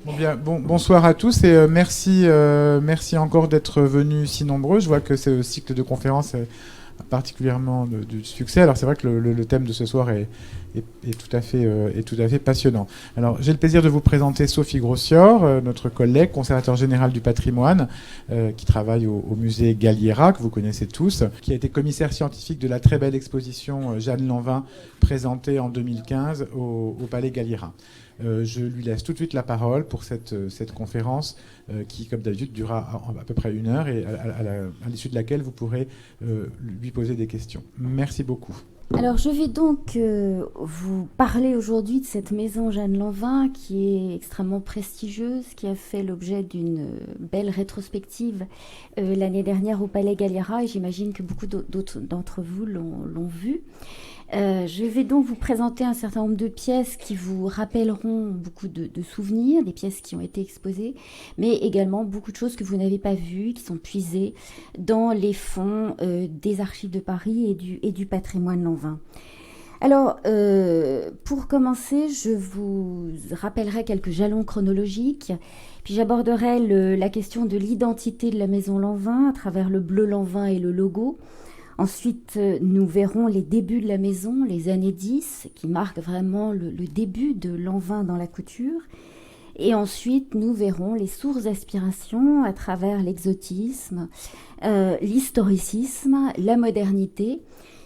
Bonsoir à tous et merci encore d'être venus si nombreux. Je vois que ce cycle de conférences a particulièrement du succès. Alors c'est vrai que le thème de ce soir est tout à fait passionnant. Alors j'ai le plaisir de vous présenter Sophie Grossior, notre collègue, conservateur général du patrimoine, qui travaille au musée Galliera, que vous connaissez tous, qui a été commissaire scientifique de la très belle exposition Jeanne Lanvin présentée en 2015 au Palais Galliera. Je lui laisse tout de suite la parole pour cette conférence qui, comme d'habitude, durera à peu près 1 heure et à l'issue de laquelle vous pourrez lui poser des questions. Merci beaucoup. Alors, je vais donc vous parler aujourd'hui de cette maison Jeanne Lanvin qui est extrêmement prestigieuse, qui a fait l'objet d'une belle rétrospective l'année dernière au Palais Galliera, et j'imagine que beaucoup d'autres d'entre vous l'ont vue. Je vais donc vous présenter un certain nombre de pièces qui vous rappelleront beaucoup de souvenirs, des pièces qui ont été exposées, mais également beaucoup de choses que vous n'avez pas vues, qui sont puisées dans les fonds des archives de Paris et du patrimoine lanvin. Alors, pour commencer, je vous rappellerai quelques jalons chronologiques, puis j'aborderai la question de l'identité de la maison Lanvin à travers le bleu Lanvin et le logo. Ensuite, nous verrons les débuts de la maison, les années 10, qui marquent vraiment le début de Lanvin dans la couture. Et ensuite, nous verrons les sources d'aspiration à travers l'exotisme, l'historicisme, la modernité.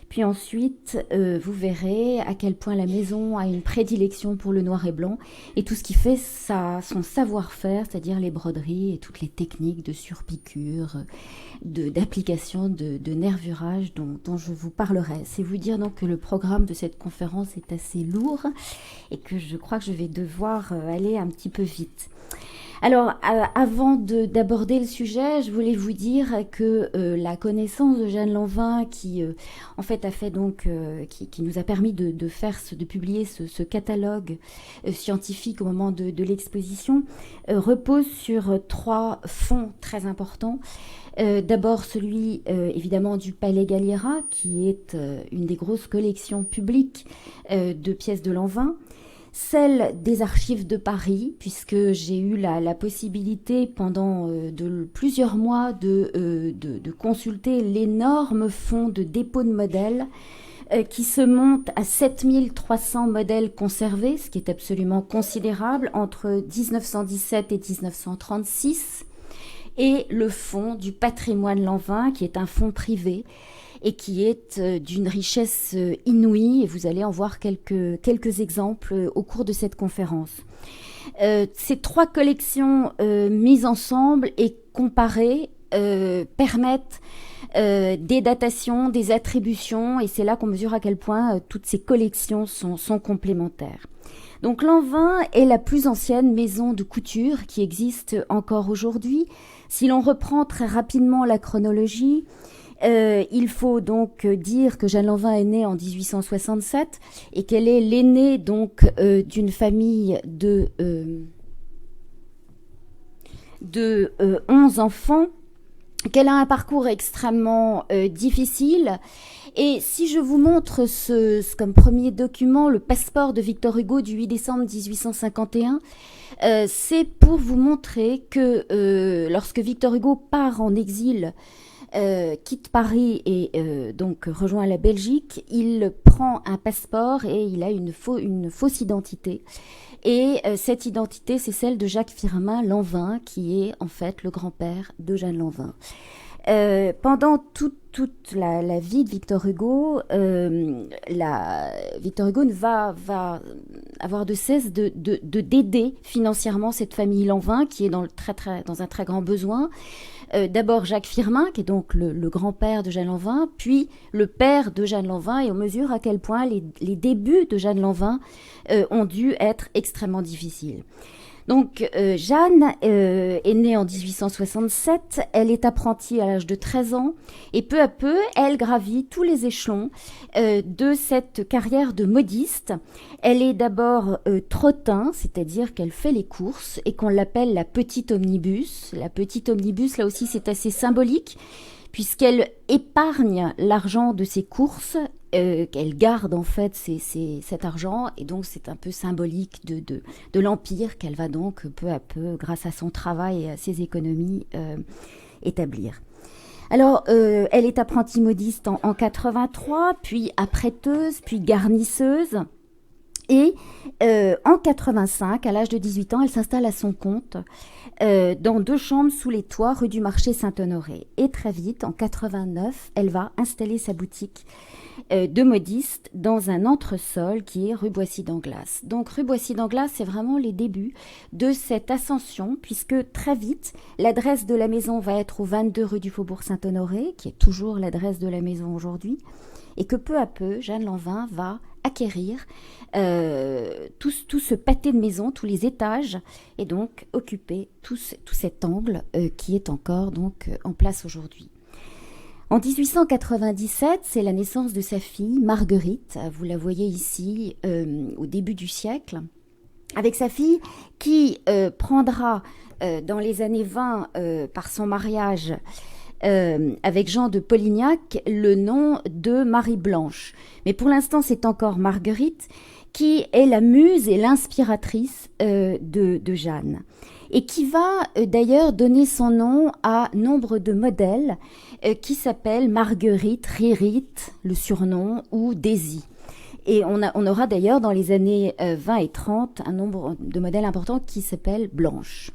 Puis ensuite, vous verrez à quel point la maison a une prédilection pour le noir et blanc et tout ce qui fait son savoir-faire, c'est-à-dire les broderies et toutes les techniques de surpiqûre, d'application de nervurage dont je vous parlerai. C'est vous dire donc que le programme de cette conférence est assez lourd et que je crois que je vais devoir aller un petit peu vite. Alors, avant d'aborder le sujet, je voulais vous dire que la connaissance de Jeanne Lanvin, qui en fait a fait donc, qui nous a permis de publier ce catalogue scientifique au moment de l'exposition, repose sur 3 fonds très importants. D'abord celui évidemment du Palais Galliera, qui est une des grosses collections publiques de pièces de Lanvin. Celle des archives de Paris, puisque j'ai eu la possibilité pendant plusieurs mois de consulter l'énorme fonds de dépôt de modèles qui se monte à 7300 modèles conservés, ce qui est absolument considérable, entre 1917 et 1936, et le fonds du patrimoine Lanvin, qui est un fonds privé, et qui est d'une richesse inouïe, et vous allez en voir quelques exemples au cours de cette conférence. Ces 3 collections mises ensemble et comparées permettent des datations, des attributions, et c'est là qu'on mesure à quel point toutes ces collections sont complémentaires. Donc Lanvin est la plus ancienne maison de couture qui existe encore aujourd'hui. Si l'on reprend très rapidement la chronologie, il faut donc dire que Jeanne Lanvin est née en 1867 et qu'elle est l'aînée donc d'une famille de 11 enfants, qu'elle a un parcours extrêmement difficile. Et si je vous montre comme premier document le passeport de Victor Hugo du 8 décembre 1851, c'est pour vous montrer que lorsque Victor Hugo part en exil, quitte Paris et donc rejoint la Belgique, il prend un passeport et il a une fausse identité. Et cette identité, c'est celle de Jacques Firmin Lanvin, qui est en fait le grand-père de Jeanne Lanvin. Pendant toute la vie de Victor Hugo, Victor Hugo va avoir de cesse d'aider financièrement cette famille Lanvin, qui est dans un très grand besoin. D'abord Jacques Firmin, qui est donc le grand-père de Jeanne Lanvin, puis le père de Jeanne Lanvin, et on mesure à quel point les débuts de Jeanne Lanvin ont dû être extrêmement difficiles. Donc Jeanne est née en 1867, elle est apprentie à l'âge de 13 ans et peu à peu elle gravit tous les échelons de cette carrière de modiste. Elle est d'abord trottin, c'est-à-dire qu'elle fait les courses et qu'on l'appelle la petite omnibus. La petite omnibus, là aussi c'est assez symbolique puisqu'elle épargne l'argent de ses courses qu'elle garde en fait cet argent, et donc c'est un peu symbolique de l'empire qu'elle va donc peu à peu, grâce à son travail et à ses économies, établir. Alors, elle est apprentie modiste en 83, puis apprêteuse, puis garnisseuse. Et en 85, à l'âge de 18 ans, elle s'installe à son compte dans 2 chambres sous les toits, rue du Marché Saint-Honoré. Et très vite, en 89, elle va installer sa boutique de modiste dans un entresol qui est rue Boissy d'Anglas. Donc rue Boissy d'Anglas, c'est vraiment les débuts de cette ascension, puisque très vite, l'adresse de la maison va être au 22 rue du Faubourg Saint-Honoré, qui est toujours l'adresse de la maison aujourd'hui, et que peu à peu, Jeanne Lanvin va acquérir tout ce pâté de maisons, tous les étages, et donc occuper tout cet angle qui est encore donc en place aujourd'hui. En 1897, c'est la naissance de sa fille, Marguerite. Vous la voyez ici au début du siècle, avec sa fille qui prendra dans les années 20, par son mariage avec Jean de Polignac, le nom de Marie-Blanche. Mais pour l'instant, c'est encore Marguerite qui est la muse et l'inspiratrice de Jeanne, et qui va d'ailleurs donner son nom à nombre de modèles qui s'appellent Marguerite, Ririte, le surnom, ou Daisy. Et on aura d'ailleurs dans les années 20 et 30 un nombre de modèles importants qui s'appellent Blanche.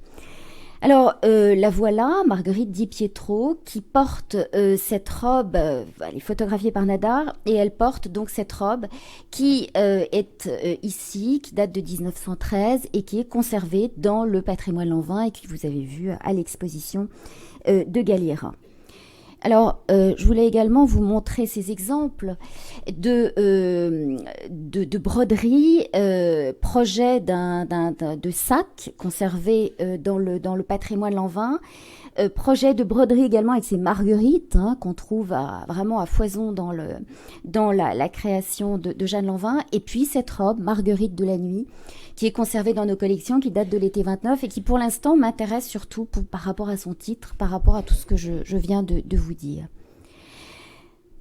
Alors, la voilà, Marguerite Di Pietro, qui porte cette robe, elle est photographiée par Nadar, et elle porte donc cette robe qui est ici, qui date de 1913, et qui est conservée dans le patrimoine Lanvin, et que vous avez vu à l'exposition de Galliera. Alors, je voulais également vous montrer ces exemples de broderie, projet de sac conservé dans le patrimoine Lanvin, projet de broderie également avec ces marguerites qu'on trouve vraiment à foison dans la création de Jeanne Lanvin, et puis cette robe Marguerite de la nuit qui est conservée dans nos collections, qui date de l'été 29 et qui pour l'instant m'intéresse surtout par rapport à son titre, par rapport à tout ce que je viens de vous dire.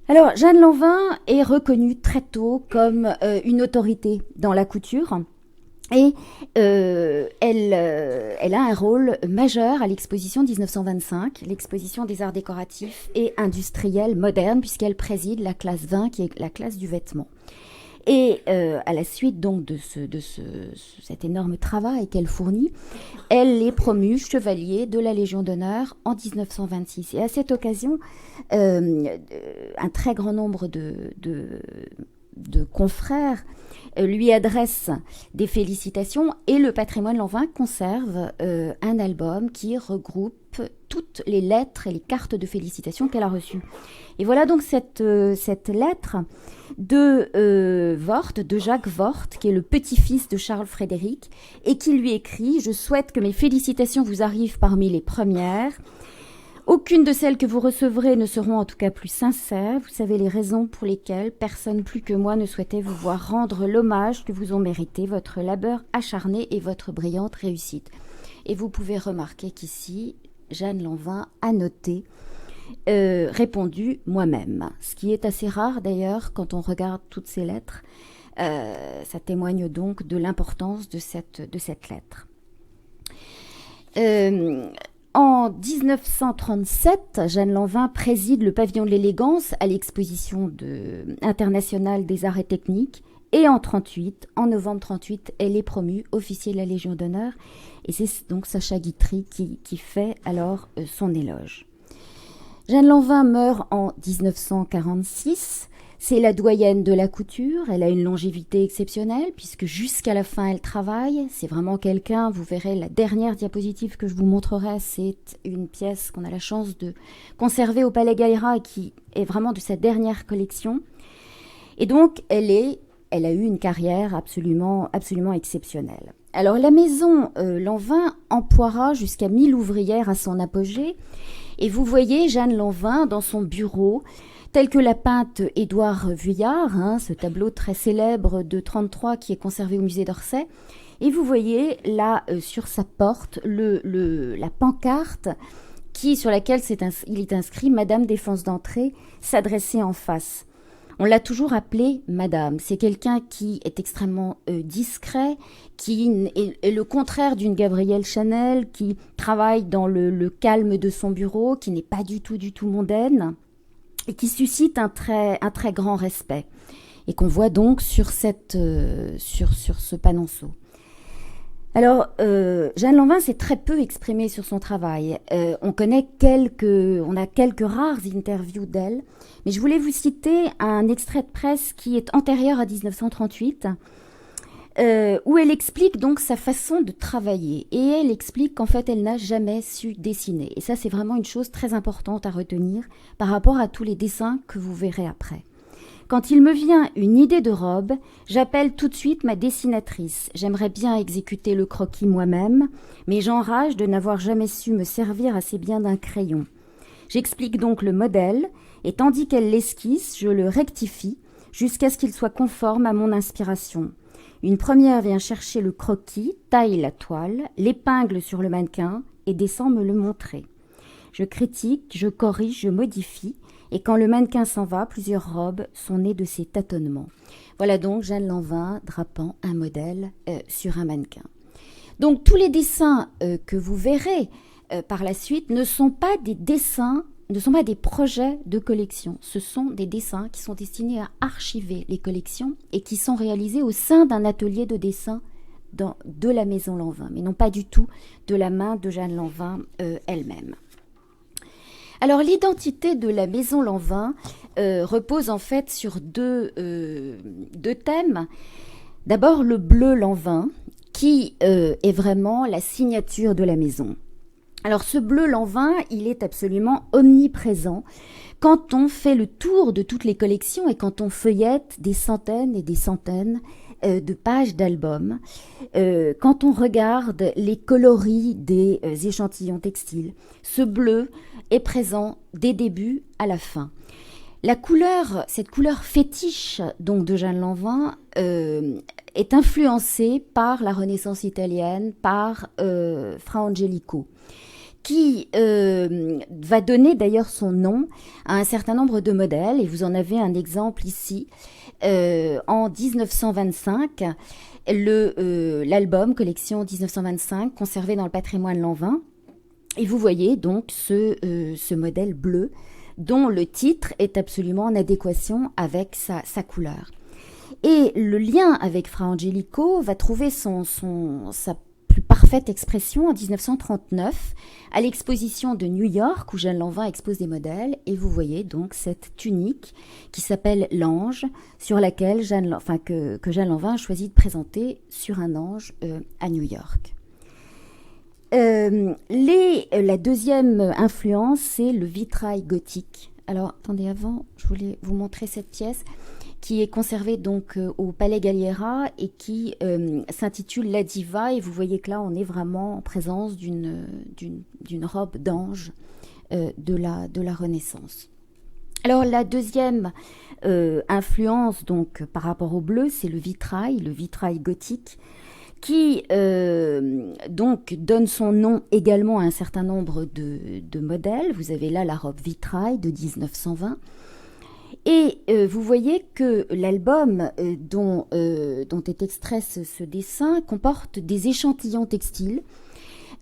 Alors, Jeanne Lanvin est reconnue très tôt comme une autorité dans la couture. Et elle a un rôle majeur à l'exposition 1925, l'exposition des arts décoratifs et industriels modernes, puisqu'elle préside la classe 20, qui est la classe du vêtement. Et à la suite donc de cet énorme travail qu'elle fournit, elle est promue chevalier de la Légion d'honneur en 1926. Et à cette occasion, un très grand nombre de confrères lui adressent des félicitations, et le patrimoine Lanvin conserve un album qui regroupe toutes les lettres et les cartes de félicitations qu'elle a reçues. Et voilà donc cette lettre de Voort, de Jacques Voort, qui est le petit-fils de Charles Frédéric, et qui lui écrit « Je souhaite que mes félicitations vous arrivent parmi les premières. Aucune de celles que vous recevrez ne seront en tout cas plus sincères. Vous savez les raisons pour lesquelles personne plus que moi ne souhaitait vous voir rendre l'hommage que vous ont mérité votre labeur acharné et votre brillante réussite. » Et vous pouvez remarquer qu'ici, Jeanne Lanvin a noté répondu moi-même, ce qui est assez rare d'ailleurs quand on regarde toutes ces lettres. Ça témoigne donc de l'importance de cette lettre. En 1937, Jeanne Lanvin préside le pavillon de l'élégance à l'exposition internationale des arts et techniques. Et en novembre 1938, elle est promue officier de la Légion d'honneur. Et c'est donc Sacha Guitry qui fait alors son éloge. Jeanne Lanvin meurt en 1946. C'est la doyenne de la couture. Elle a une longévité exceptionnelle puisque jusqu'à la fin, elle travaille. C'est vraiment quelqu'un, vous verrez la dernière diapositive que je vous montrerai, c'est une pièce qu'on a la chance de conserver au Palais Galliera et qui est vraiment de sa dernière collection. Et donc, elle a eu une carrière absolument exceptionnelle. Alors, la maison Lanvin emploiera jusqu'à 1000 ouvrières à son apogée. Et vous voyez Jeanne Lanvin dans son bureau, tel que l'a peinte Édouard Vuillard, ce tableau très célèbre de 1933 qui est conservé au musée d'Orsay. Et vous voyez là, sur sa porte, la pancarte sur laquelle il est inscrit « Madame Défense d'entrée, s'adresser en face ». On l'a toujours appelée Madame. C'est quelqu'un qui est extrêmement discret, qui est le contraire d'une Gabrielle Chanel, qui travaille dans le calme de son bureau, qui n'est pas du tout mondaine, et qui suscite un très grand respect, et qu'on voit donc sur ce panonceau. Alors, Jeanne Lanvin s'est très peu exprimée sur son travail. On a quelques rares interviews d'elle, mais je voulais vous citer un extrait de presse qui est antérieur à 1938, où elle explique donc sa façon de travailler. Et elle explique qu'en fait, elle n'a jamais su dessiner. Et ça, c'est vraiment une chose très importante à retenir par rapport à tous les dessins que vous verrez après. Quand il me vient une idée de robe, j'appelle tout de suite ma dessinatrice. J'aimerais bien exécuter le croquis moi-même, mais j'enrage de n'avoir jamais su me servir assez bien d'un crayon. J'explique donc le modèle, et tandis qu'elle l'esquisse, je le rectifie, jusqu'à ce qu'il soit conforme à mon inspiration. Une première vient chercher le croquis, taille la toile, l'épingle sur le mannequin, et descend me le montrer. Je critique, je corrige, je modifie, et quand le mannequin s'en va, plusieurs robes sont nées de ces tâtonnements. Voilà donc Jeanne Lanvin drapant un modèle sur un mannequin. Donc tous les dessins que vous verrez par la suite ne sont pas des dessins, ne sont pas des projets de collection. Ce sont des dessins qui sont destinés à archiver les collections et qui sont réalisés au sein d'un atelier de dessin de la Maison Lanvin, mais non pas du tout de la main de Jeanne Lanvin elle-même. Alors l'identité de la Maison Lanvin repose en fait sur deux thèmes. D'abord le bleu Lanvin qui est vraiment la signature de la maison. Alors ce bleu Lanvin, il est absolument omniprésent quand on fait le tour de toutes les collections et quand on feuillette des centaines et des centaines de pages d'albums, quand on regarde les coloris des échantillons textiles. Ce bleu est présent des débuts à la fin. La couleur, cette couleur fétiche donc de Jeanne Lanvin est influencée par la Renaissance italienne, par Fra Angelico, qui va donner d'ailleurs son nom à un certain nombre de modèles, et vous en avez un exemple ici. En 1925, l'album collection 1925 conservé dans le patrimoine Lanvin, et vous voyez donc ce modèle bleu dont le titre est absolument en adéquation avec sa couleur. Et le lien avec Fra Angelico va trouver sa plus parfaite expression en 1939 à l'exposition de New York où Jeanne Lanvin expose des modèles, et vous voyez donc cette tunique qui s'appelle l'ange, sur laquelle que Jeanne Lanvin a choisi de présenter sur un ange à New York. La deuxième influence, c'est le vitrail gothique. Alors, attendez, avant, je voulais vous montrer cette pièce qui est conservée donc au Palais Galliera et qui s'intitule La Diva. Et vous voyez que là, on est vraiment en présence d'une robe d'ange de la Renaissance. Alors, la deuxième influence donc par rapport au bleu, c'est le vitrail gothique, qui donc donne son nom également à un certain nombre de modèles. Vous avez là la robe vitrail de 1920. Et vous voyez que l'album dont est extrait ce dessin comporte des échantillons textiles.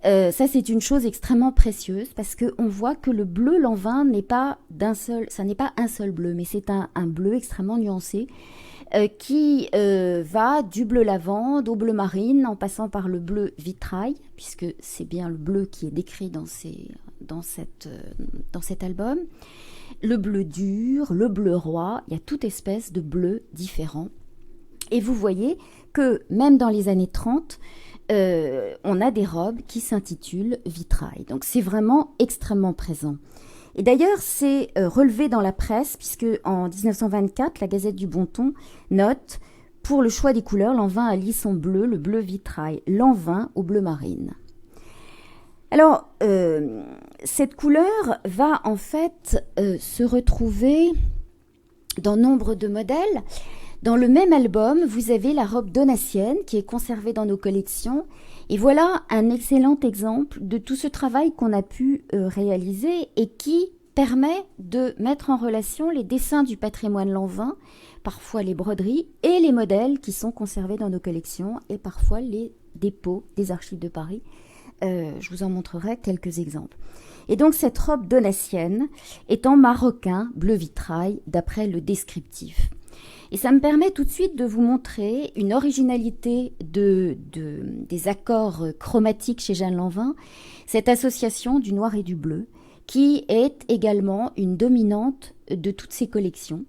Ça, c'est une chose extrêmement précieuse parce qu'on voit que le bleu Lanvin n'est pas un seul bleu, mais c'est un bleu extrêmement nuancé qui va du bleu lavande au bleu marine en passant par le bleu vitrail, puisque c'est bien le bleu qui est décrit dans cet album. Le bleu dur, le bleu roi, il y a toute espèce de bleu différent. Et vous voyez que même dans les années 30, on a des robes qui s'intitulent vitrail. Donc c'est vraiment extrêmement présent. Et d'ailleurs, c'est relevé dans la presse, puisque en 1924, la Gazette du Bon Ton note « Pour le choix des couleurs, Lanvin allie son bleu, le bleu vitrail, Lanvin au bleu marine ». Alors, cette couleur va en fait se retrouver dans nombre de modèles. Dans le même album, vous avez la robe donatienne qui est conservée dans nos collections. Et voilà un excellent exemple de tout ce travail qu'on a pu réaliser et qui permet de mettre en relation les dessins du patrimoine Lanvin, parfois les broderies et les modèles qui sont conservés dans nos collections et parfois les dépôts des archives de Paris. Je vous en montrerai quelques exemples. Et donc cette robe donatienne est en maroquin bleu vitrail d'après le descriptif. Et ça me permet tout de suite de vous montrer une originalité des accords chromatiques chez Jeanne Lanvin, cette association du noir et du bleu, qui est également une dominante de toutes ces collections.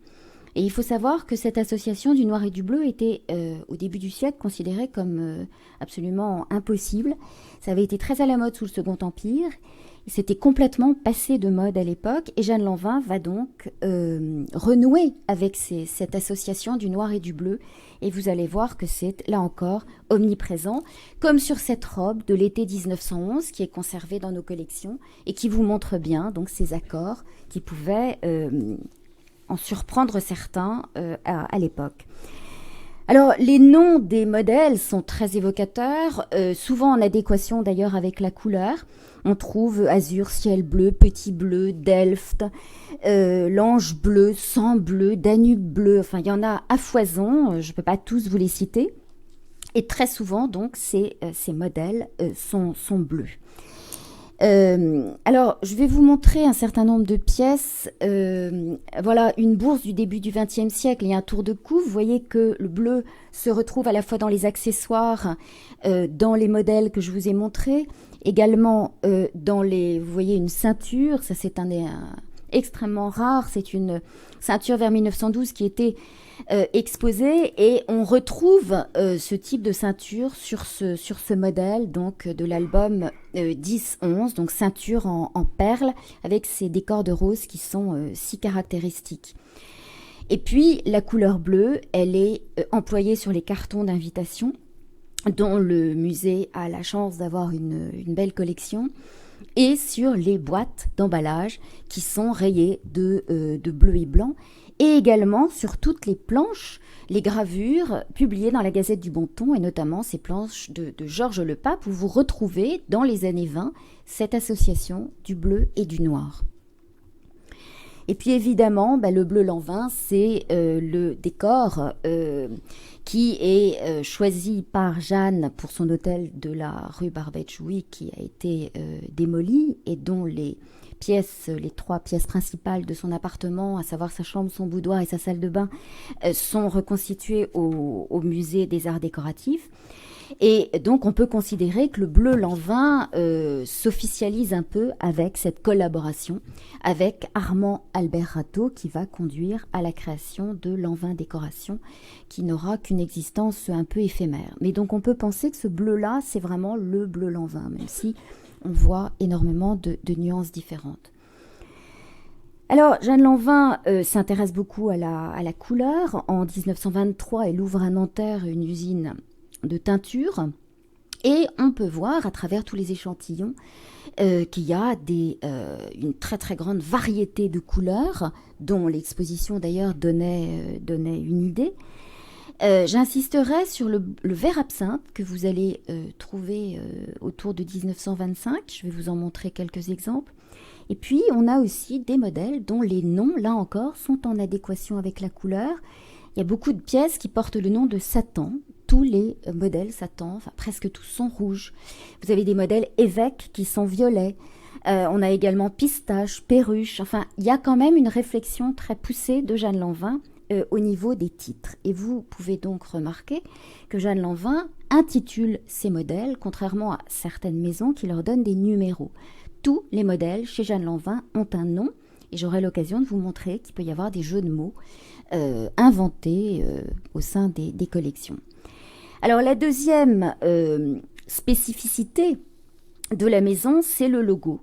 Et il faut savoir que cette association du noir et du bleu était, au début du siècle, considérée comme absolument impossible. Ça avait été très à la mode sous le Second Empire. C'était complètement passé de mode à l'époque. Et Jeanne Lanvin va donc renouer avec cette association du noir et du bleu. Et vous allez voir que c'est, là encore, omniprésent, comme sur cette robe de l'été 1911 qui est conservée dans nos collections et qui vous montre bien donc ces accords qui pouvaient en surprendre certains à l'époque. Alors, les noms des modèles sont très évocateurs, souvent en adéquation d'ailleurs avec la couleur. On trouve azur, ciel bleu, petit bleu, Delft, l'ange bleu, sang bleu, Danube bleu, enfin il y en a à foison, je ne peux pas tous vous les citer. Et très souvent, donc, ces modèles sont bleus. Alors, je vais vous montrer un certain nombre de pièces. Voilà, une bourse du début du XXe siècle. Il y a un tour de cou. Vous voyez que le bleu se retrouve à la fois dans les accessoires, dans les modèles que je vous ai montrés, également dans les... Vous voyez une ceinture. Ça, c'est un extrêmement rare. C'est une ceinture vers 1912 qui était exposée et on retrouve ce type de ceinture sur ce modèle donc de l'album 10-11, donc ceinture en perles avec ces décors de rose qui sont si caractéristiques. Et puis la couleur bleue, elle est employée sur les cartons d'invitation dont le musée a la chance d'avoir une belle collection, et sur les boîtes d'emballage qui sont rayées de bleu et blanc, et également sur toutes les planches, les gravures publiées dans la Gazette du Bon Ton, et notamment ces planches de Georges Lepape, où vous retrouvez dans les années 20 cette association du bleu et du noir. Et puis évidemment, le bleu Lanvin, c'est le décor qui est choisi par Jeanne pour son hôtel de la rue Barbet-Jouy qui a été démoli et dont les trois pièces principales de son appartement, à savoir sa chambre, son boudoir et sa salle de bain, sont reconstituées au musée des arts décoratifs. Et donc on peut considérer que le bleu Lanvin s'officialise un peu avec cette collaboration avec Armand Albert Rateau qui va conduire à la création de Lanvin Décoration qui n'aura qu'une existence un peu éphémère. Mais donc on peut penser que ce bleu-là, c'est vraiment le bleu Lanvin, même si on voit énormément de nuances différentes. Alors, Jeanne Lanvin s'intéresse beaucoup à la couleur. En 1923, elle ouvre à Nanterre une usine de teinture et on peut voir à travers tous les échantillons qu'il y a une très très grande variété de couleurs dont l'exposition d'ailleurs donnait une idée. J'insisterai sur le vert absinthe que vous allez trouver autour de 1925. Je vais vous en montrer quelques exemples. Et puis, on a aussi des modèles dont les noms, là encore, sont en adéquation avec la couleur. Il y a beaucoup de pièces qui portent le nom de Satan. Tous les modèles Satan, enfin presque tous, sont rouges. Vous avez des modèles évêques qui sont violets. On a également pistache, perruche. Enfin, il y a quand même une réflexion très poussée de Jeanne Lanvin au niveau des titres. Et vous pouvez donc remarquer que Jeanne Lanvin intitule ses modèles, contrairement à certaines maisons qui leur donnent des numéros. Tous les modèles chez Jeanne Lanvin ont un nom, et j'aurai l'occasion de vous montrer qu'il peut y avoir des jeux de mots inventés au sein des collections. Alors la deuxième spécificité de la maison, c'est le logo,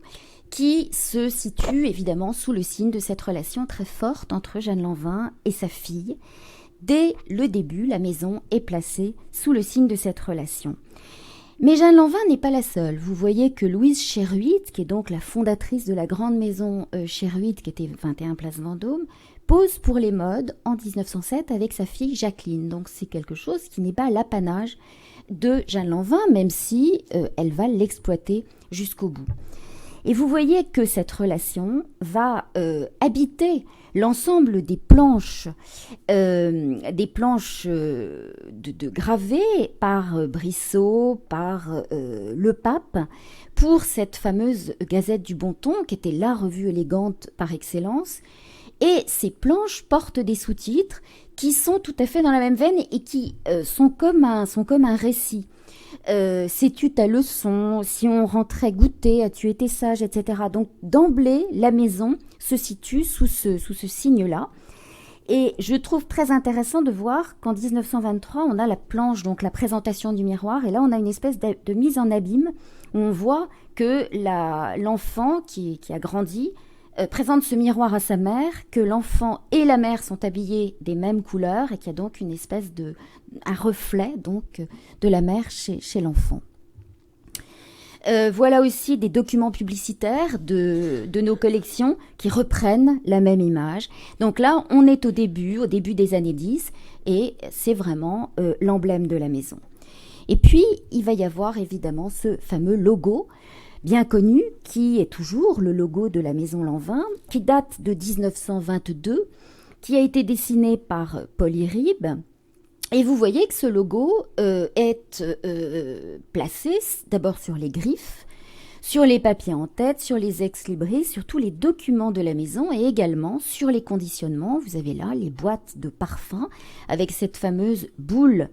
qui se situe évidemment sous le signe de cette relation très forte entre Jeanne Lanvin et sa fille. Dès le début, la maison est placée sous le signe de cette relation. Mais Jeanne Lanvin n'est pas la seule. Vous voyez que Louise Cherhuit, qui est donc la fondatrice de la grande maison Cherhuit, qui était 21 place Vendôme, pose pour les modes en 1907 avec sa fille Jacqueline. Donc c'est quelque chose qui n'est pas l'apanage de Jeanne Lanvin, même si elle va l'exploiter jusqu'au bout. Et vous voyez que cette relation va habiter l'ensemble des planches de gravées par Brissot, par Le Pape, pour cette fameuse Gazette du Bon Ton, qui était la revue élégante par excellence. Et ces planches portent des sous-titres qui sont tout à fait dans la même veine et qui sont comme un récit. Sais-tu ta leçon? Si on rentrait goûter, as-tu été sage, etc. Donc d'emblée, la maison se situe sous ce signe-là. Et je trouve très intéressant de voir qu'en 1923, on a la planche, donc la présentation du miroir, et là on a une espèce de mise en abîme où on voit que l'enfant qui a grandi présente ce miroir à sa mère, que l'enfant et la mère sont habillés des mêmes couleurs et qu'il y a donc une espèce un reflet donc de la mère chez l'enfant. Voilà aussi des documents publicitaires de nos collections qui reprennent la même image. Donc là, on est au début des années 10 et c'est vraiment l'emblème de la maison. Et puis, il va y avoir évidemment ce fameux logo bien connu, qui est toujours le logo de la maison Lanvin, qui date de 1922, qui a été dessiné par Paul Iribe. Et vous voyez que ce logo est placé d'abord sur les griffes, sur les papiers en tête, sur les ex-libris, sur tous les documents de la maison et également sur les conditionnements. Vous avez là les boîtes de parfum avec cette fameuse boule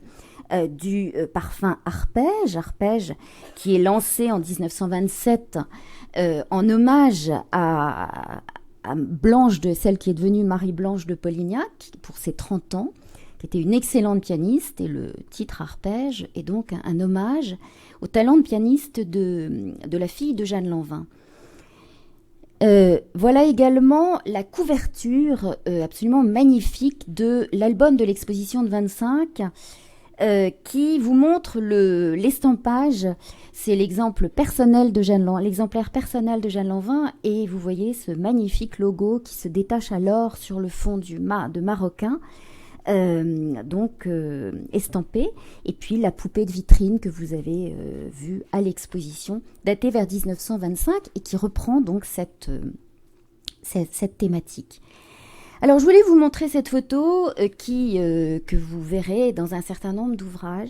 du parfum Arpège qui est lancé en 1927 en hommage à Blanche, celle qui est devenue Marie-Blanche de Polignac pour ses 30 ans, qui était une excellente pianiste, et le titre Arpège est donc un hommage au talent de pianiste de la fille de Jeanne Lanvin. Voilà également la couverture absolument magnifique de l'album de l'exposition de 25 qui vous montre l'estampage. C'est l'exemplaire personnel de Jeanne Lanvin, et vous voyez ce magnifique logo qui se détache alors sur le fond de maroquin, estampé, et puis la poupée de vitrine que vous avez vue à l'exposition, datée vers 1925 et qui reprend donc cette thématique. Alors, je voulais vous montrer cette photo que vous verrez dans un certain nombre d'ouvrages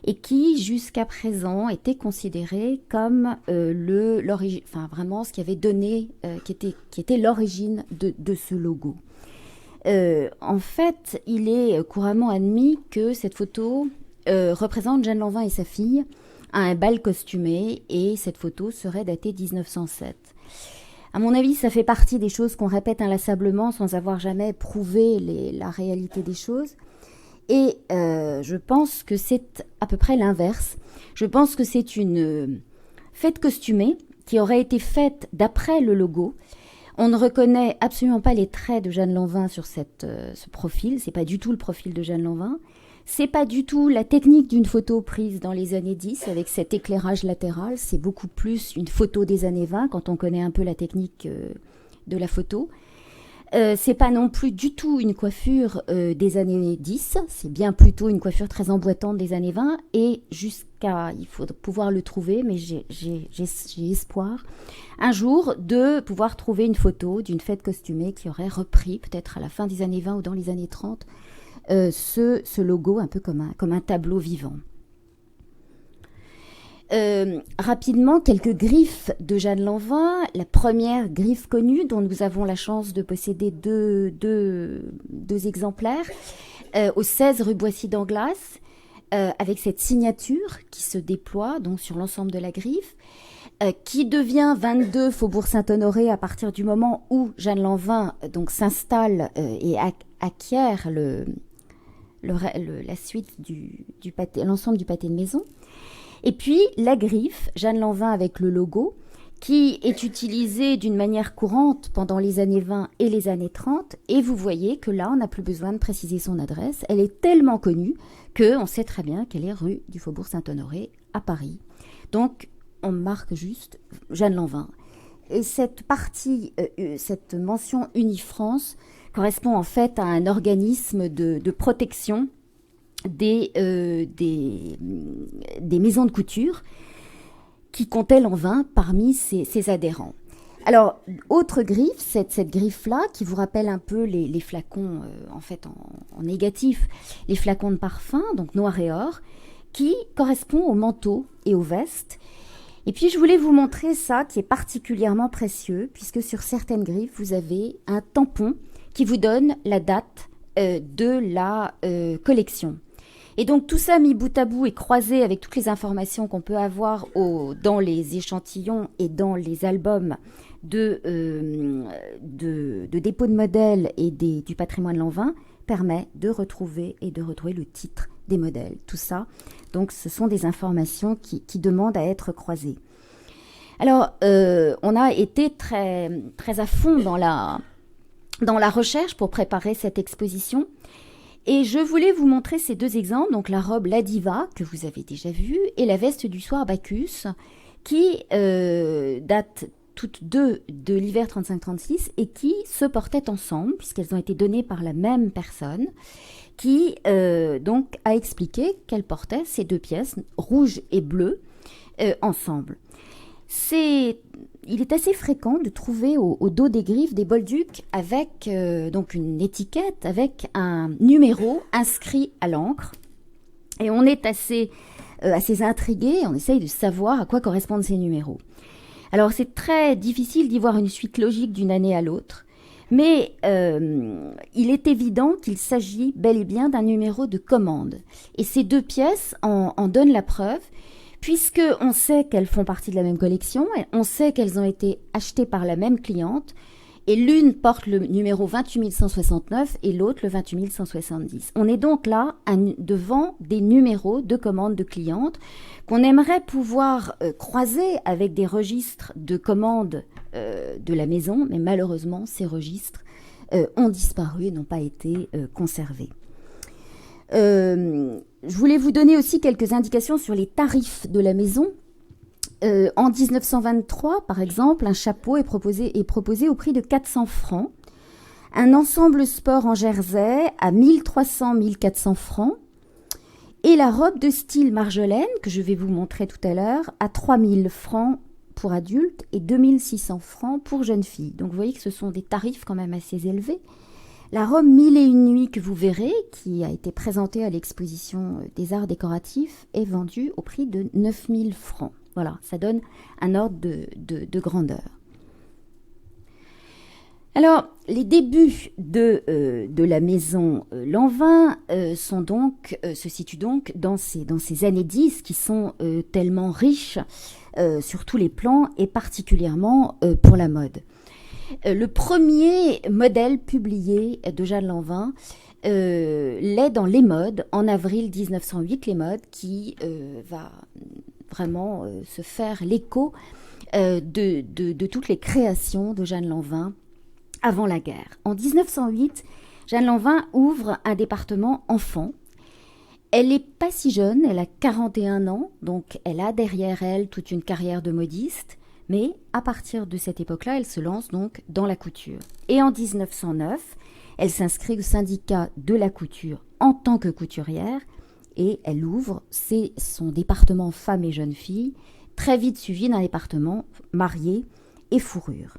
et qui, jusqu'à présent, était considérée comme l'origine, enfin vraiment ce qui avait donné, qui était l'origine de ce logo. En fait, il est couramment admis que cette photo représente Jeanne Lanvin et sa fille à un bal costumé, et cette photo serait datée 1907. À mon avis, ça fait partie des choses qu'on répète inlassablement sans avoir jamais prouvé la réalité des choses. Et je pense que c'est à peu près l'inverse. Je pense que c'est une fête costumée qui aurait été faite d'après le logo. On ne reconnaît absolument pas les traits de Jeanne Lanvin sur ce profil. C'est pas du tout le profil de Jeanne Lanvin. C'est pas du tout la technique d'une photo prise dans les années 10 avec cet éclairage latéral. C'est beaucoup plus une photo des années 20 quand on connaît un peu la technique de la photo. C'est pas non plus du tout une coiffure des années 10. C'est bien plutôt une coiffure très emboîtante des années 20. Et il faut pouvoir le trouver, mais j'ai espoir un jour de pouvoir trouver une photo d'une fête costumée qui aurait repris, peut-être à la fin des années 20 ou dans les années 30, ce logo un peu comme un tableau vivant. Rapidement, quelques griffes de Jeanne Lanvin. La première griffe connue, dont nous avons la chance de posséder deux exemplaires, au 16 rue Boissy d'Anglas, avec cette signature qui se déploie donc sur l'ensemble de la griffe, qui devient 22 Faubourg Saint-Honoré à partir du moment où Jeanne Lanvin donc s'installe et acquiert la suite du pâté, l'ensemble du pâté de maison. Et puis la griffe, Jeanne Lanvin avec le logo, qui est utilisée d'une manière courante pendant les années 20 et les années 30. Et vous voyez que là, on n'a plus besoin de préciser son adresse. Elle est tellement connue qu'on sait très bien qu'elle est rue du Faubourg Saint-Honoré à Paris. Donc, on marque juste Jeanne Lanvin. Et cette partie, cette mention Unifrance, correspond en fait à un organisme de protection des maisons de couture qui comptaient Lanvin parmi ses adhérents. Alors, autre griffe, cette griffe-là, qui vous rappelle un peu les flacons, en fait, en négatif, les flacons de parfum, donc noir et or, qui correspond au manteau et aux vestes. Et puis, je voulais vous montrer ça, qui est particulièrement précieux, puisque sur certaines griffes, vous avez un tampon qui vous donne la date de la collection. Et donc tout ça mis bout à bout et croisé avec toutes les informations qu'on peut avoir dans les échantillons et dans les albums de dépôt de modèles et du patrimoine Lanvin permet de retrouver le titre des modèles. Tout ça, donc ce sont des informations qui demandent à être croisées. Alors, on a été très, très à fond dans la recherche pour préparer cette exposition. Et je voulais vous montrer ces deux exemples, donc la robe La Diva, que vous avez déjà vue, et la veste du soir Bacchus, qui datent toutes deux de l'hiver 35-36 et qui se portaient ensemble, puisqu'elles ont été données par la même personne, qui donc a expliqué qu'elle portait ces deux pièces, rouge et bleu, ensemble. Il est assez fréquent de trouver au dos des griffes des bolducs avec donc une étiquette avec un numéro inscrit à l'encre. Et on est assez intrigué, on essaye de savoir à quoi correspondent ces numéros. Alors c'est très difficile d'y voir une suite logique d'une année à l'autre, mais il est évident qu'il s'agit bel et bien d'un numéro de commande. Et ces deux pièces en donnent la preuve, puisqu'on sait qu'elles font partie de la même collection, et on sait qu'elles ont été achetées par la même cliente, et l'une porte le numéro 28169 et l'autre le 28170. On est donc là devant des numéros de commandes de clientes qu'on aimerait pouvoir croiser avec des registres de commandes de la maison, mais malheureusement ces registres ont disparu et n'ont pas été conservés. Je voulais vous donner aussi quelques indications sur les tarifs de la maison. En 1923, par exemple, un chapeau est proposé au prix de 400 francs. Un ensemble sport en jersey à 1300-1400 francs. Et la robe de style Marjolaine, que je vais vous montrer tout à l'heure, à 3000 francs pour adultes et 2600 francs pour jeunes filles. Donc vous voyez que ce sont des tarifs quand même assez élevés. La robe 1001 nuits que vous verrez, qui a été présentée à l'exposition des arts décoratifs, est vendue au prix de 9000 francs. Voilà, ça donne un ordre de grandeur. Alors, les débuts de la maison Lanvin se situent donc dans ces années 10 qui sont tellement riches sur tous les plans et particulièrement pour la mode. Le premier modèle publié de Jeanne Lanvin l'est dans Les Modes en avril 1908, Les Modes qui va vraiment se faire l'écho de toutes les créations de Jeanne Lanvin avant la guerre. En 1908, Jeanne Lanvin ouvre un département enfants. Elle n'est pas si jeune, elle a 41 ans, donc elle a derrière elle toute une carrière de modiste. Mais à partir de cette époque-là, elle se lance donc dans la couture. Et en 1909, elle s'inscrit au syndicat de la couture en tant que couturière et elle ouvre son département femmes et jeunes filles, très vite suivi d'un département mariés et fourrure.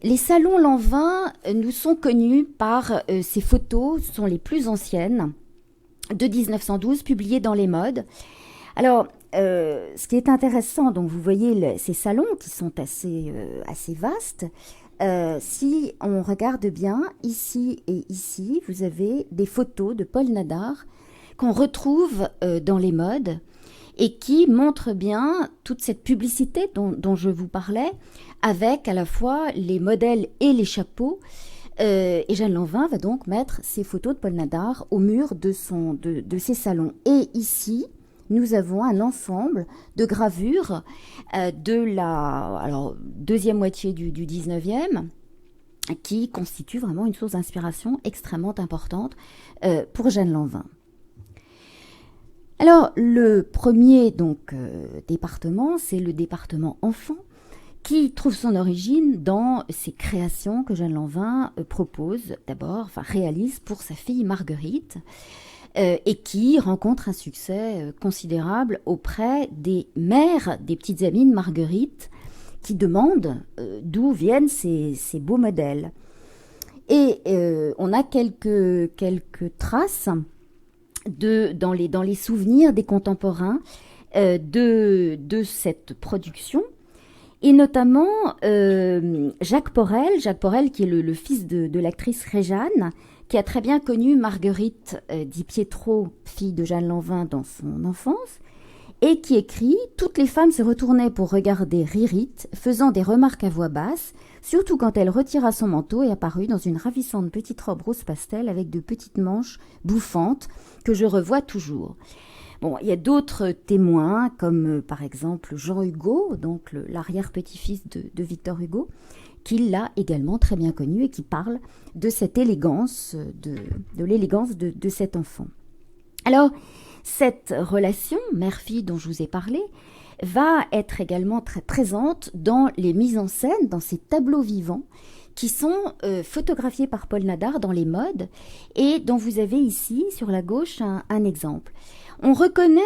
Les salons Lanvin nous sont connus par ces photos, ce sont les plus anciennes, de 1912, publiées dans Les Modes. Alors, ce qui est intéressant, donc vous voyez ces salons qui sont assez vastes. Si on regarde bien, ici et ici, vous avez des photos de Paul Nadar qu'on retrouve dans Les Modes et qui montrent bien toute cette publicité dont je vous parlais, avec à la fois les modèles et les chapeaux. Et Jeanne Lanvin va donc mettre ces photos de Paul Nadar au mur de ses salons. Et ici, nous avons un ensemble de gravures de la deuxième moitié du 19e qui constitue vraiment une source d'inspiration extrêmement importante pour Jeanne Lanvin. Alors, le premier département, c'est le département enfant, qui trouve son origine dans ces créations que Jeanne Lanvin réalise pour sa fille Marguerite, et qui rencontre un succès considérable auprès des mères des petites amies de Marguerite, qui demande d'où viennent ces beaux modèles. Et on a quelques traces dans les souvenirs des contemporains de cette production. Et notamment Jacques Porel qui est le fils de l'actrice Réjeanne, qui a très bien connu Marguerite Di Pietro, fille de Jeanne Lanvin dans son enfance, et qui écrit « Toutes les femmes se retournaient pour regarder Ririte, faisant des remarques à voix basse, surtout quand elle retira son manteau et apparut dans une ravissante petite robe rose pastel avec de petites manches bouffantes que je revois toujours. » Bon, il y a d'autres témoins, comme par exemple Jean Hugo, donc l'arrière-petit-fils de Victor Hugo, qui l'a également très bien connu et qui parle de cette élégance, de l'élégance de cet enfant. Alors, cette relation mère-fille dont je vous ai parlé va être également très présente dans les mises en scène, dans ces tableaux vivants qui sont photographiés par Paul Nadar dans les modes et dont vous avez ici sur la gauche un exemple. On reconnaît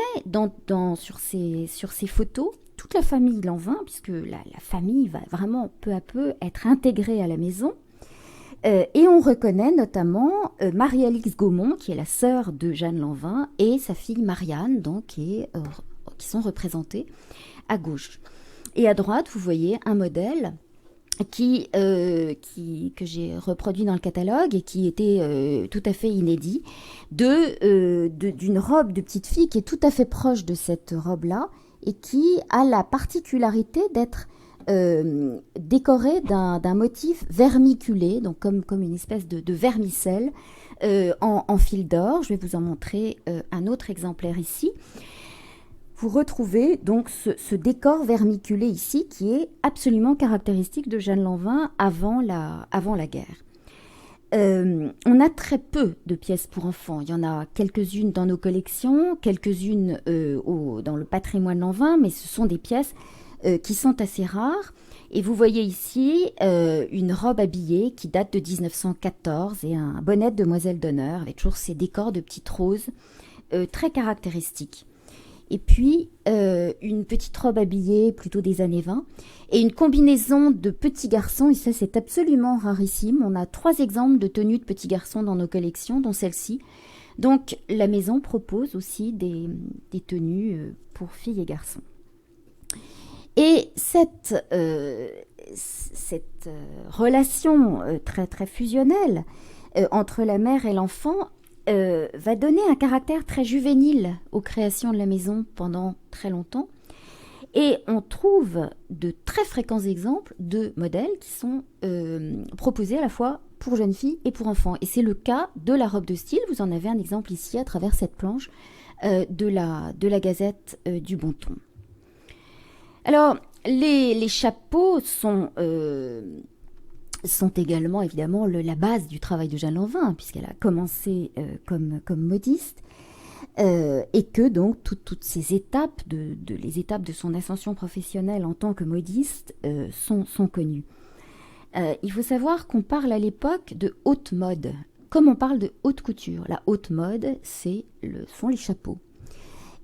sur ces photos toute la famille Lanvin, puisque la famille va vraiment peu à peu être intégrée à la maison. Et on reconnaît notamment Marie-Alix Gaumont, qui est la sœur de Jeanne Lanvin, et sa fille Marianne, donc, qui sont représentées à gauche. Et à droite, vous voyez un modèle que j'ai reproduit dans le catalogue et qui était tout à fait inédit, d'une robe de petite fille qui est tout à fait proche de cette robe-là et qui a la particularité d'être décorée d'un motif vermiculé, donc comme une espèce de vermicelle en fil d'or. Je vais vous en montrer un autre exemplaire ici. Vous retrouvez donc ce décor vermiculé ici qui est absolument caractéristique de Jeanne Lanvin avant la guerre. On a très peu de pièces pour enfants. Il y en a quelques-unes dans nos collections, quelques-unes dans le patrimoine Lanvin, mais ce sont des pièces qui sont assez rares. Et vous voyez ici une robe habillée qui date de 1914 et un bonnet de demoiselle d'honneur avec toujours ces décors de petites roses très caractéristiques. Et puis une petite robe habillée plutôt des années 20 et une combinaison de petits garçons, et ça c'est absolument rarissime. On a 3 exemples de tenues de petits garçons dans nos collections, dont celle-ci. Donc la maison propose aussi des tenues pour filles et garçons. Et cette relation très, très fusionnelle entre la mère et l'enfant va donner un caractère très juvénile aux créations de la maison pendant très longtemps. Et on trouve de très fréquents exemples de modèles qui sont proposés à la fois pour jeunes filles et pour enfants. Et c'est le cas de la robe de style. Vous en avez un exemple ici à travers cette planche de la Gazette du Bon Ton. Alors, les chapeaux sont également évidemment la base du travail de Jeanne Lanvin, puisqu'elle a commencé comme modiste, et que donc toutes ces étapes, les étapes de son ascension professionnelle en tant que modiste sont connues. Il faut savoir qu'on parle à l'époque de haute mode, comme on parle de haute couture. La haute mode, sont les chapeaux.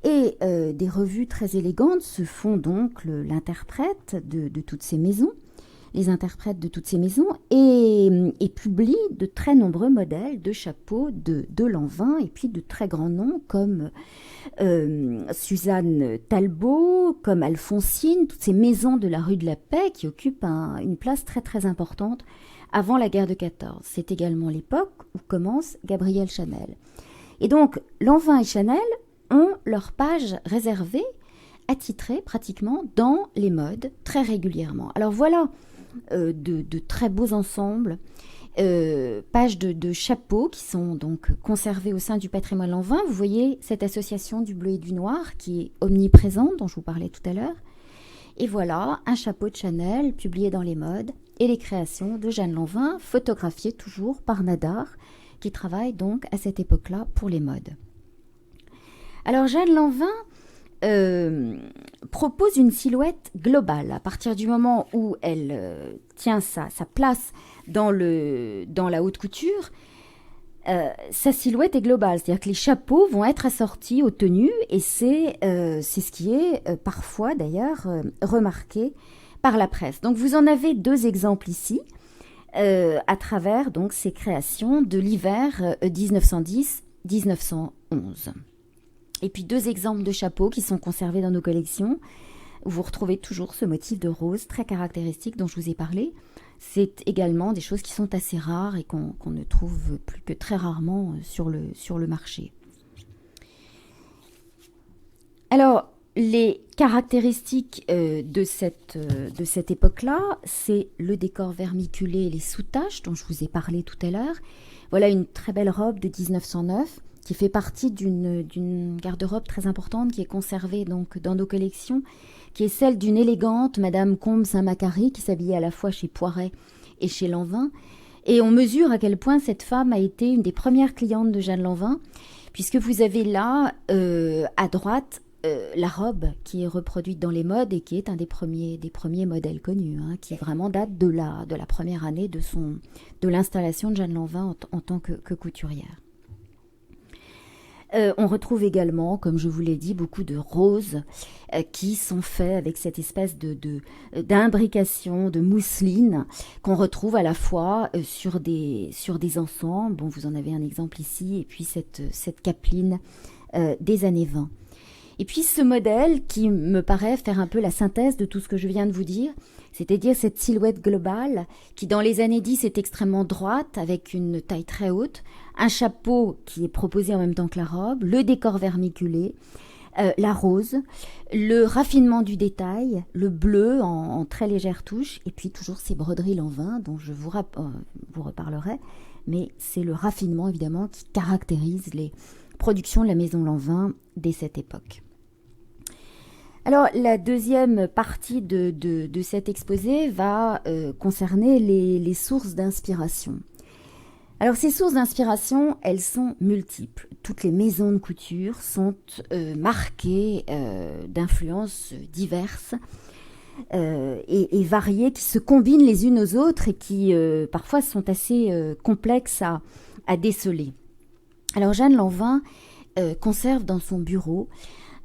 Et des revues très élégantes se font donc l'interprète de toutes ces maisons, les interprètes de toutes ces maisons, et publient de très nombreux modèles de chapeaux de Lanvin, et puis de très grands noms comme Suzanne Talbot, comme Alphonsine, toutes ces maisons de la rue de la Paix qui occupent une place très très importante avant la guerre de 14. C'est également l'époque où commence Gabrielle Chanel. Et donc Lanvin et Chanel ont leur page réservée, attitrée pratiquement dans les modes très régulièrement. Alors voilà de très beaux ensembles, pages de chapeaux qui sont donc conservés au sein du patrimoine Lanvin. Vous voyez cette association du bleu et du noir qui est omniprésente, dont je vous parlais tout à l'heure. Et voilà un chapeau de Chanel publié dans les modes et les créations de Jeanne Lanvin, photographiées toujours par Nadar, qui travaille donc à cette époque-là pour les modes. Alors Jeanne Lanvin propose une silhouette globale à partir du moment où elle tient sa place dans la haute couture. Sa silhouette est globale, c'est-à-dire que les chapeaux vont être assortis aux tenues et c'est ce qui est parfois d'ailleurs remarqué par la presse. Donc vous en avez 2 exemples ici, à travers donc ces créations de l'hiver 1910-1911. Et puis 2 exemples de chapeaux qui sont conservés dans nos collections, où vous retrouvez toujours ce motif de rose très caractéristique dont je vous ai parlé. C'est également des choses qui sont assez rares et qu'on ne trouve plus que très rarement sur le marché. Alors, les caractéristiques de cette époque-là, c'est le décor vermiculé et les sous-taches dont je vous ai parlé tout à l'heure. Voilà une très belle robe de 1909 qui fait partie d'une garde-robe très importante qui est conservée donc dans nos collections, qui est celle d'une élégante Madame Combe Saint-Macary qui s'habillait à la fois chez Poiret et chez Lanvin. Et on mesure à quel point cette femme a été une des premières clientes de Jeanne Lanvin, puisque vous avez là, à droite, la robe qui est reproduite dans les modes et qui est un des premiers modèles connus, hein, qui vraiment date de la première année de l'installation de Jeanne Lanvin en tant que couturière. On retrouve également, comme je vous l'ai dit, beaucoup de roses qui sont faits avec cette espèce d'imbrication, de mousseline qu'on retrouve à la fois sur des ensembles. Bon, vous en avez un exemple ici, et puis cette capeline des années 20. Et puis ce modèle qui me paraît faire un peu la synthèse de tout ce que je viens de vous dire, c'est-à-dire cette silhouette globale qui dans les années 10 est extrêmement droite avec une taille très haute, un chapeau qui est proposé en même temps que la robe, le décor vermiculé, la rose, le raffinement du détail, le bleu en très légère touche, et puis toujours ces broderies Lanvin dont je vous reparlerai, mais c'est le raffinement évidemment qui caractérise les productions de la maison Lanvin dès cette époque. Alors, la deuxième partie de cet exposé va concerner les sources d'inspiration. Alors, ces sources d'inspiration, elles sont multiples. Toutes les maisons de couture sont marquées d'influences diverses et variées, qui se combinent les unes aux autres et qui parfois sont assez complexes à déceler. Alors, Jeanne Lanvin conserve dans son bureau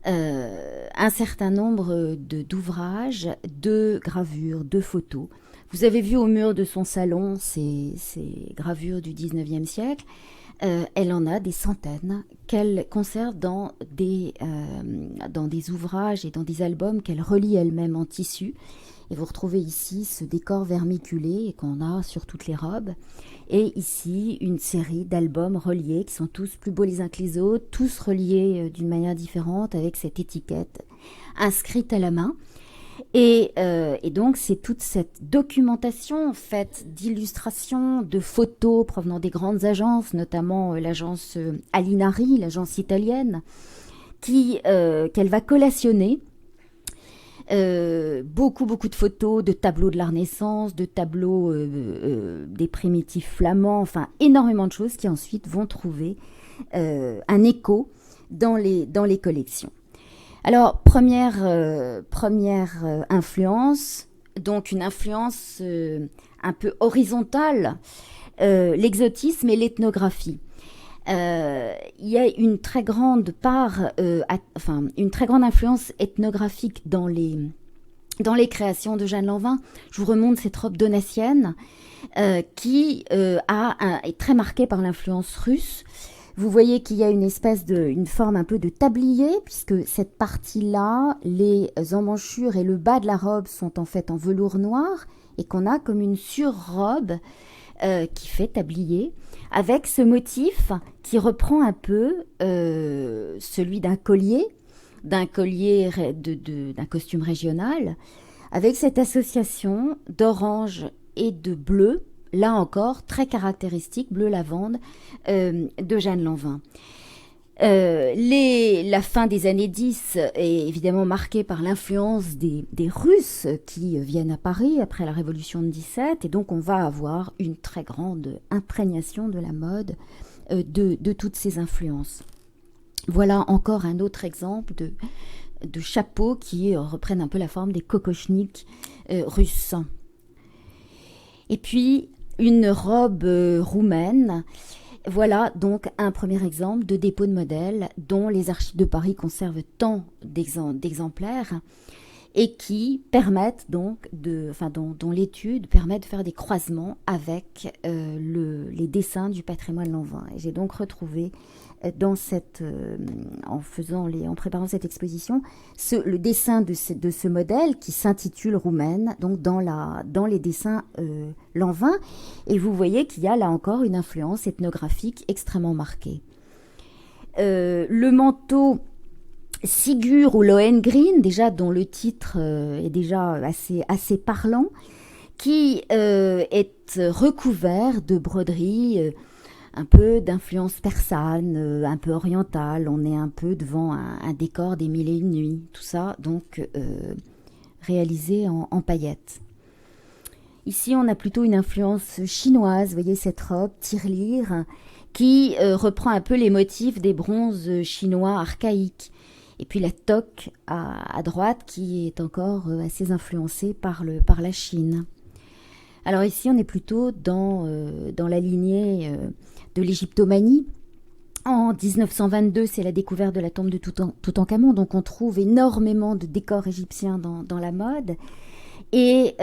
un certain nombre d'ouvrages, de gravures, de photos. Vous avez vu au mur de son salon ces gravures du 19e siècle. Elle en a des centaines qu'elle conserve dans des ouvrages et dans des albums qu'elle relie elle-même en tissu. Et vous retrouvez ici ce décor vermiculé qu'on a sur toutes les robes. Et ici, une série d'albums reliés qui sont tous plus beaux les uns que les autres, tous reliés d'une manière différente avec cette étiquette inscrite à la main. Et donc, c'est toute cette documentation faite d'illustrations, de photos provenant des grandes agences, notamment l'agence Alinari, l'agence italienne, qu'elle va collationner. Beaucoup de photos, de tableaux de la Renaissance, de tableaux des primitifs flamands, enfin énormément de choses qui ensuite vont trouver un écho dans les collections. Alors, première influence, donc une influence un peu horizontale, l'exotisme et l'ethnographie. Il y a une très grande une très grande influence ethnographique dans les créations de Jeanne Lanvin. Je vous remonte cette robe donatienne qui est très marquée par l'influence russe. Vous voyez qu'il y a une forme un peu de tablier, puisque cette partie-là, les emmanchures et le bas de la robe sont en fait en velours noir, et qu'on a comme une surrobe qui fait tablier, avec ce motif qui reprend un peu celui d'un collier d'un costume régional, avec cette association d'orange et de bleu, là encore très caractéristique, bleu lavande, de Jeanne Lanvin. La fin des années 10 est évidemment marquée par l'influence des Russes qui viennent à Paris après la Révolution de 17, et donc on va avoir une très grande imprégnation de la mode de toutes ces influences. Voilà encore un autre exemple de chapeaux qui reprennent un peu la forme des kokochniks russes. Et puis une robe roumaine. Voilà donc un premier exemple de dépôt de modèles dont les archives de Paris conservent tant d'exemplaires et qui permettent donc dont l'étude permet de faire des croisements avec les dessins du patrimoine Lanvin. Et j'ai donc retrouvé en préparant cette exposition, le dessin de ce modèle qui s'intitule Roumaine, donc dans les dessins Lanvin, et vous voyez qu'il y a là encore une influence ethnographique extrêmement marquée. Le manteau Sigurd ou Lohengrin, déjà dont le titre est déjà assez parlant, qui est recouvert de broderies un peu d'influence persane, un peu orientale. On est un peu devant un décor des Mille et une nuits, tout ça donc réalisé en paillettes. Ici, on a plutôt une influence chinoise. Vous voyez cette robe tirelire qui reprend un peu les motifs des bronzes chinois archaïques. Et puis la toque à droite qui est encore assez influencée par la Chine. Alors ici, on est plutôt dans la lignée de l'égyptomanie. En 1922, c'est la découverte de la tombe de Toutankhamon, donc on trouve énormément de décors égyptiens dans la mode. Et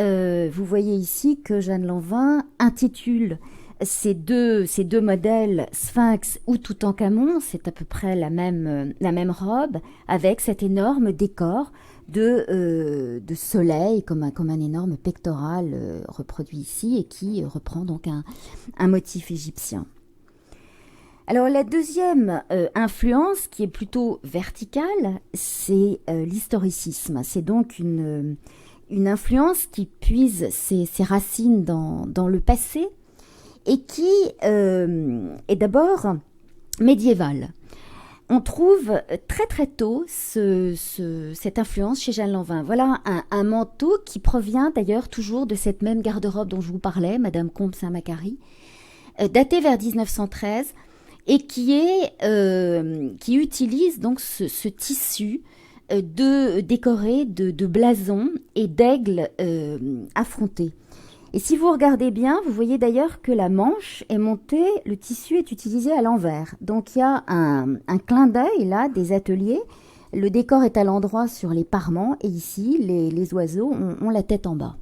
vous voyez ici que Jeanne Lanvin intitule ces deux modèles, Sphinx ou Toutankhamon, c'est à peu près la même robe, avec cet énorme décor de soleil, comme un énorme pectoral reproduit ici, et qui reprend donc un motif égyptien. Alors la deuxième influence, qui est plutôt verticale, c'est l'historicisme. C'est donc une influence qui puise ses racines dans le passé, et qui est d'abord médiévale. On trouve très très tôt cette influence chez Jeanne Lanvin. Voilà un manteau qui provient d'ailleurs toujours de cette même garde-robe dont je vous parlais, Madame Combe-Saint-Macary, daté vers 1913, et qui utilise donc ce tissu décoré de blasons et d'aigles affrontés. Et si vous regardez bien, vous voyez d'ailleurs que la manche est montée, le tissu est utilisé à l'envers. Donc il y a un clin d'œil là des ateliers. Le décor est à l'endroit sur les parements et ici les oiseaux ont la tête en bas.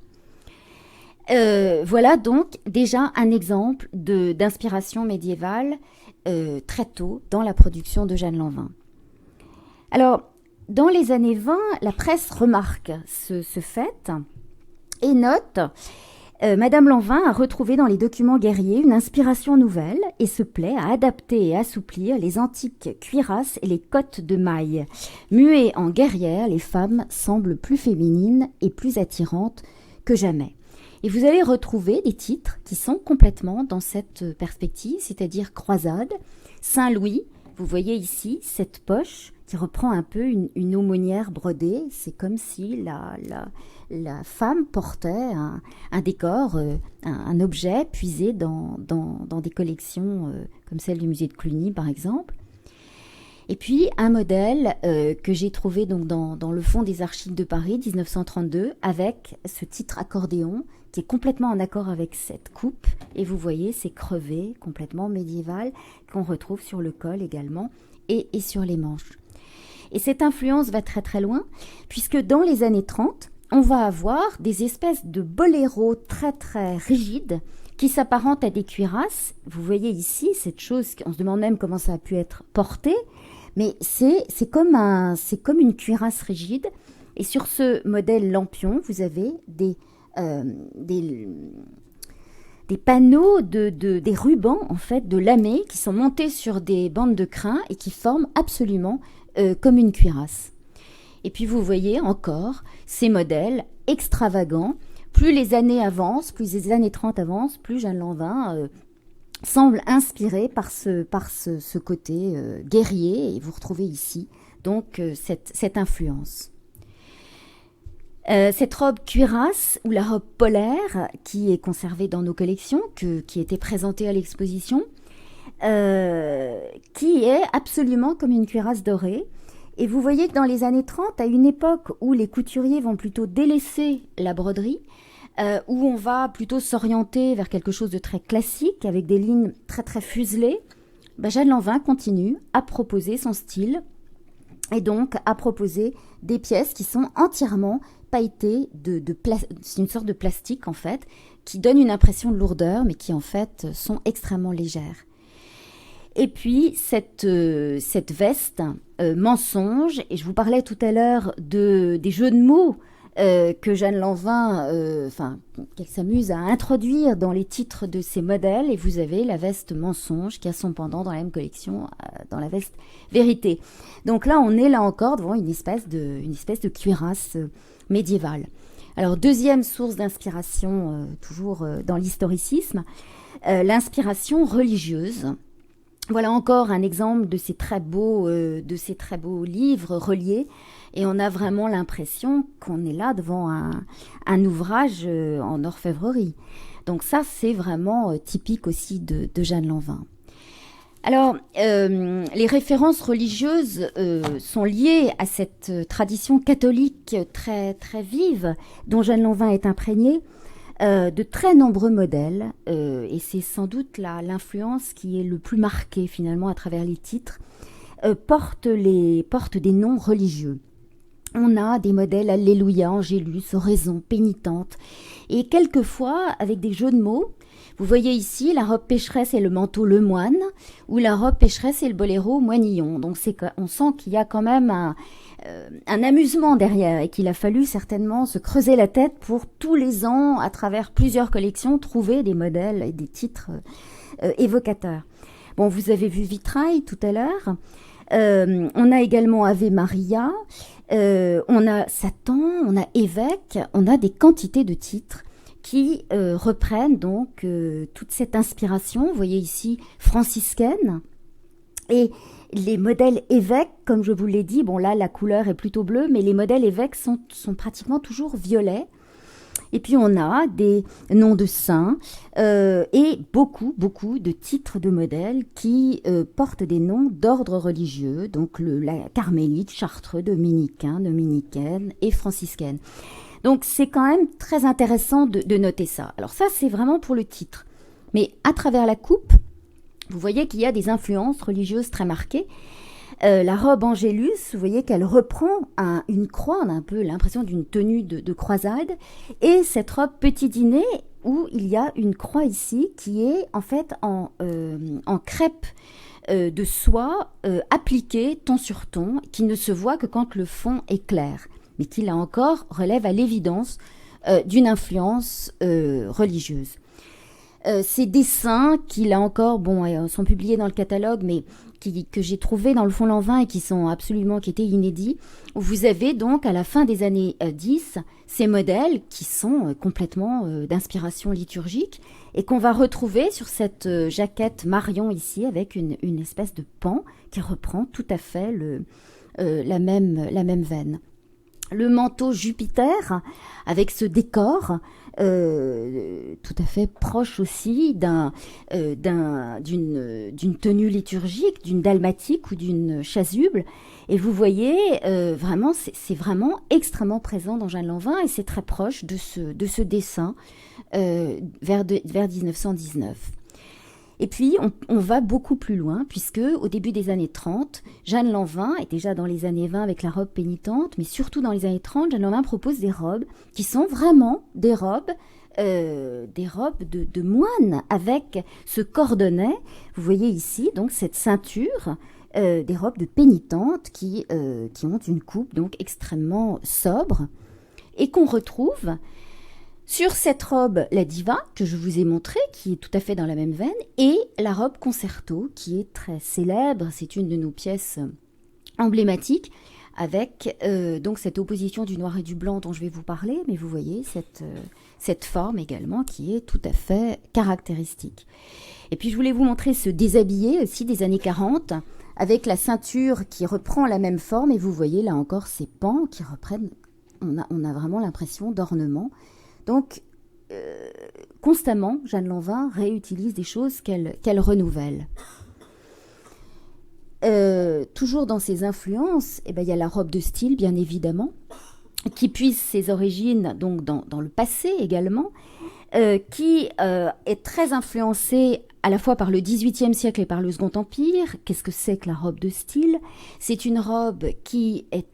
Voilà donc déjà un exemple d'inspiration médiévale très tôt dans la production de Jeanne Lanvin. Alors, dans les années 20, la presse remarque ce fait et note Madame Lanvin a retrouvé dans les documents guerriers une inspiration nouvelle et se plaît à adapter et assouplir les antiques cuirasses et les cottes de mailles. Muées en guerrières, les femmes semblent plus féminines et plus attirantes que jamais. Et vous allez retrouver des titres qui sont complètement dans cette perspective, c'est-à-dire croisade, Saint-Louis. Vous voyez ici cette poche qui reprend un peu une aumônière brodée. C'est comme si la femme portait un décor, un objet puisé dans des collections comme celle du musée de Cluny par exemple. Et puis un modèle que j'ai trouvé donc dans le fond des archives de Paris 1932 avec ce titre accordéon qui est complètement en accord avec cette coupe. Et vous voyez ces crevés complètement médiévales qu'on retrouve sur le col également et sur les manches. Et cette influence va très très loin puisque dans les années 30, on va avoir des espèces de boléros très très rigides qui s'apparentent à des cuirasses. Vous voyez ici cette chose, on se demande même comment ça a pu être porté, mais c'est comme une cuirasse rigide. Et sur ce modèle lampion, vous avez des panneaux, des rubans en fait de lamé qui sont montés sur des bandes de crin et qui forment absolument comme une cuirasse. Et puis vous voyez encore ces modèles extravagants. Plus les années avancent, plus les années 30 avancent, plus Jeanne Lanvin semble inspirée par ce côté guerrier. Et vous retrouvez ici donc cette influence. Cette robe cuirasse ou la robe polaire qui est conservée dans nos collections, qui était présentée à l'exposition, qui est absolument comme une cuirasse dorée. Et vous voyez que dans les années 30, à une époque où les couturiers vont plutôt délaisser la broderie, où on va plutôt s'orienter vers quelque chose de très classique, avec des lignes très très fuselées, Jeanne Lanvin continue à proposer son style et donc a proposé des pièces qui sont entièrement pailletées c'est une sorte de plastique en fait, qui donne une impression de lourdeur, mais qui en fait sont extrêmement légères. Et puis cette veste, mensonge, et je vous parlais tout à l'heure des jeux de mots que Jeanne Lanvin, qu'elle s'amuse à introduire dans les titres de ses modèles, et vous avez la veste mensonge qui a son pendant dans la même collection, dans la veste vérité. Donc là, on est là encore devant une espèce de cuirasse médiévale. Alors, deuxième source d'inspiration, toujours dans l'historicisme, l'inspiration religieuse. Voilà encore un exemple de ces très beaux livres reliés, et on a vraiment l'impression qu'on est là devant un ouvrage en orfèvrerie. Donc ça, c'est vraiment typique aussi de Jeanne Lanvin. Alors, les références religieuses sont liées à cette tradition catholique très, très vive dont Jeanne Lanvin est imprégnée. De très nombreux modèles, et c'est sans doute l'influence qui est le plus marquée finalement à travers les titres, portent des noms religieux. On a des modèles Alléluia, Angélus, Oraison, Pénitente, et quelquefois avec des jeux de mots. Vous voyez ici la robe pécheresse et le manteau le moine, ou la robe pécheresse et le boléro moinillon. Donc on sent qu'il y a quand même un amusement derrière, et qu'il a fallu certainement se creuser la tête pour tous les ans, à travers plusieurs collections, trouver des modèles et des titres évocateurs. Bon, vous avez vu Vitrail tout à l'heure. On a également Ave Maria, on a Satan, on a Évêque, on a des quantités de titres qui reprennent donc toute cette inspiration. Vous voyez ici franciscaine, et les modèles évêques, comme je vous l'ai dit, bon là la couleur est plutôt bleue, mais les modèles évêques sont pratiquement toujours violets. Et puis on a des noms de saints et beaucoup de titres de modèles qui portent des noms d'ordre religieux, donc la carmélite, chartreux, dominicain, dominicaine et franciscaine. Donc c'est quand même très intéressant de noter ça. Alors ça, c'est vraiment pour le titre. Mais à travers la coupe, vous voyez qu'il y a des influences religieuses très marquées. La robe Angélus, vous voyez qu'elle reprend une croix, on a un peu l'impression d'une tenue de croisade. Et cette robe Petit Dîner, où il y a une croix ici, qui est en fait en crêpe de soie appliquée ton sur ton, qui ne se voit que quand le fond est clair, mais qui là encore relève à l'évidence d'une influence religieuse. Ces dessins qui là encore sont publiés dans le catalogue, mais que j'ai trouvés dans le Fonds Lanvin et qui étaient inédits, où vous avez donc à la fin des années 10 ces modèles qui sont complètement d'inspiration liturgique et qu'on va retrouver sur cette jaquette Marion ici, avec une espèce de pan qui reprend tout à fait la même veine. Le manteau Jupiter avec ce décor tout à fait proche aussi d'une tenue liturgique, d'une dalmatique ou d'une chasuble. Et vous voyez, vraiment, c'est vraiment extrêmement présent dans Jeanne Lanvin, et c'est très proche de ce dessin vers 1919. Et puis, on va beaucoup plus loin, puisque au début des années 30, Jeanne Lanvin, et déjà dans les années 20 avec la robe pénitente, mais surtout dans les années 30, Jeanne Lanvin propose des robes qui sont vraiment des robes de moine, avec ce cordonnet. Vous voyez ici, donc, cette ceinture, des robes de pénitente qui ont une coupe donc extrêmement sobre, et qu'on retrouve sur cette robe, la Diva, que je vous ai montrée, qui est tout à fait dans la même veine, et la robe Concerto, qui est très célèbre. C'est une de nos pièces emblématiques, avec donc cette opposition du noir et du blanc dont je vais vous parler, mais vous voyez cette forme également qui est tout à fait caractéristique. Et puis je voulais vous montrer ce déshabillé aussi des années 40, avec la ceinture qui reprend la même forme, et vous voyez là encore ces pans qui reprennent, on a vraiment l'impression d'ornement. Donc, constamment, Jeanne Lanvin réutilise des choses qu'elle renouvelle. Toujours dans ses influences, il y a la robe de style, bien évidemment, qui puise ses origines donc dans le passé également, qui est très influencée à la fois par le XVIIIe siècle et par le Second Empire. Qu'est-ce que c'est que la robe de style? C'est une robe qui est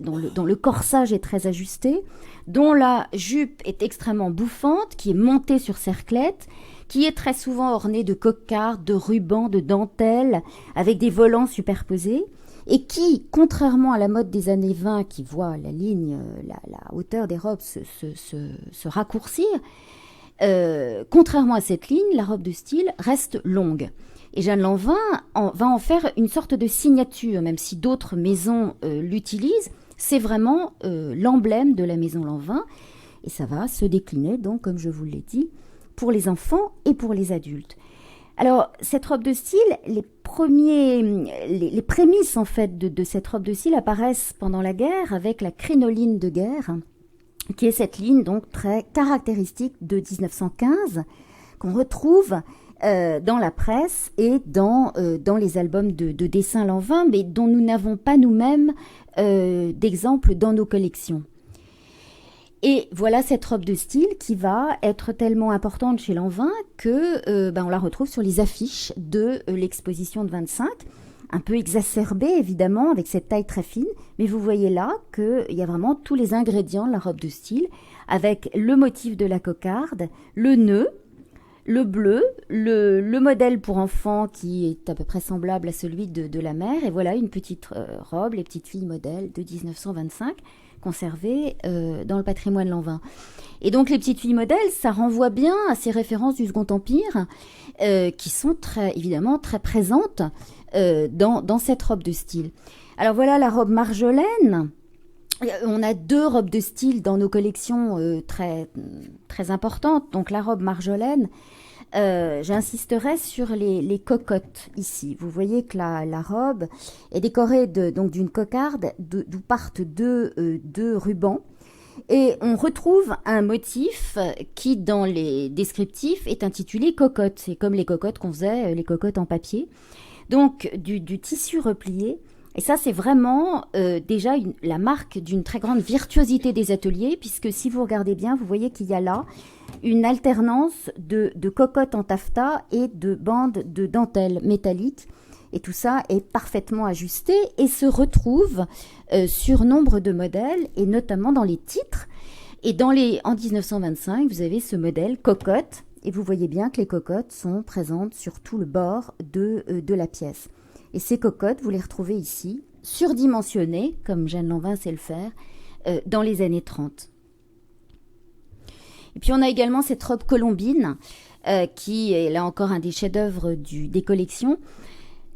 dont le corsage est très ajusté, dont la jupe est extrêmement bouffante, qui est montée sur cerclette, qui est très souvent ornée de cocardes, de rubans, de dentelles, avec des volants superposés, et qui, contrairement à la mode des années 20, qui voit la ligne, la hauteur des robes se raccourcir, contrairement à cette ligne, la robe de style reste longue. Et Jeanne Lanvin va en faire une sorte de signature, même si d'autres maisons l'utilisent. C'est vraiment l'emblème de la maison Lanvin. Et ça va se décliner, donc, comme je vous l'ai dit, pour les enfants et pour les adultes. Alors, cette robe de style, les prémices, en fait, de cette robe de style apparaissent pendant la guerre avec la crinoline de guerre, qui est cette ligne donc très caractéristique de 1915 qu'on retrouve dans la presse et dans les albums de dessins Lanvin, mais dont nous n'avons pas nous-mêmes d'exemples dans nos collections. Et voilà cette robe de style qui va être tellement importante chez Lanvin que on la retrouve sur les affiches de l'exposition de 25, un peu exacerbée évidemment avec cette taille très fine, mais vous voyez là qu'il y a vraiment tous les ingrédients de la robe de style avec le motif de la cocarde, le nœud, le bleu, le modèle pour enfants qui est à peu près semblable à celui de la mère, et voilà une petite robe, les petites filles modèles de 1925, conservées dans le patrimoine Lanvin. Et donc les petites filles modèles, ça renvoie bien à ces références du Second Empire qui sont évidemment très présentes dans cette robe de style. Alors voilà la robe Marjolaine. On a 2 robes de style dans nos collections très, très importantes. Donc la robe Marjolaine, j'insisterai sur les cocottes ici. Vous voyez que la robe est décorée donc d'une cocarde d'où partent deux rubans. Et on retrouve un motif qui, dans les descriptifs, est intitulé cocotte. C'est comme les cocottes qu'on faisait, les cocottes en papier. Donc du tissu replié. Et ça, c'est vraiment déjà la marque d'une très grande virtuosité des ateliers, puisque si vous regardez bien, vous voyez qu'il y a là une alternance de cocottes en taffetas et de bandes de dentelle métallique. Et tout ça est parfaitement ajusté et se retrouve sur nombre de modèles, et notamment dans les titres. Et en 1925, vous avez ce modèle cocotte, et vous voyez bien que les cocottes sont présentes sur tout le bord de la pièce. Et ces cocottes, vous les retrouvez ici, surdimensionnées, comme Jeanne Lanvin sait le faire, dans les années 30. Et puis on a également cette robe colombine, qui est là encore un des chefs-d'œuvre des collections,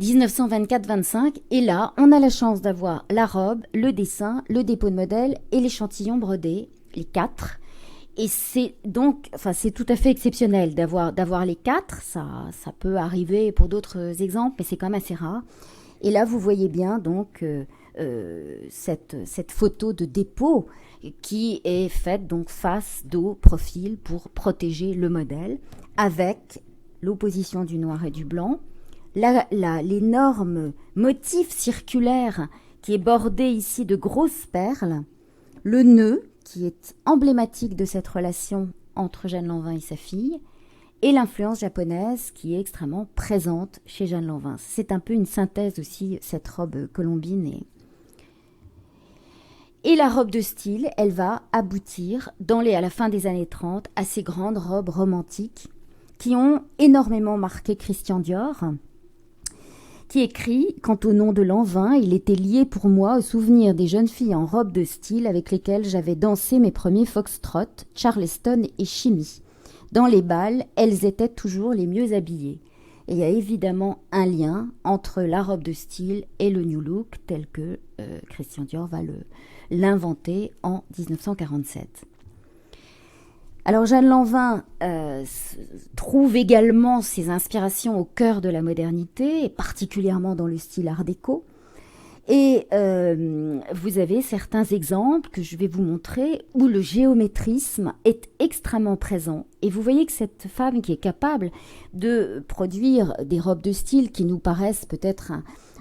1924-25. Et là, on a la chance d'avoir la robe, le dessin, le dépôt de modèle et l'échantillon brodé, les 4. Et c'est donc, c'est tout à fait exceptionnel d'avoir les 4. Ça peut arriver pour d'autres exemples, mais c'est quand même assez rare. Et là, vous voyez bien donc cette photo de dépôt qui est faite donc face, dos, profil pour protéger le modèle, avec l'opposition du noir et du blanc, l'énorme motif circulaire qui est bordé ici de grosses perles, le nœud qui est emblématique de cette relation entre Jeanne Lanvin et sa fille, et l'influence japonaise qui est extrêmement présente chez Jeanne Lanvin. C'est un peu une synthèse aussi, cette robe colombine. Et la robe de style, elle va aboutir à la fin des années 30 à ces grandes robes romantiques qui ont énormément marqué Christian Dior, qui écrit « Quant au nom de Lanvin, il était lié pour moi au souvenir des jeunes filles en robe de style avec lesquelles j'avais dansé mes premiers foxtrot, Charleston et Chimie. Dans les balles, elles étaient toujours les mieux habillées. » Et il y a évidemment un lien entre la robe de style et le New Look tel que Christian Dior va l'inventer en 1947. Alors Jeanne Lanvin trouve également ses inspirations au cœur de la modernité, et particulièrement dans le style art déco. Et vous avez certains exemples que je vais vous montrer où le géométrisme est extrêmement présent. Et vous voyez que cette femme qui est capable de produire des robes de style qui nous paraissent peut-être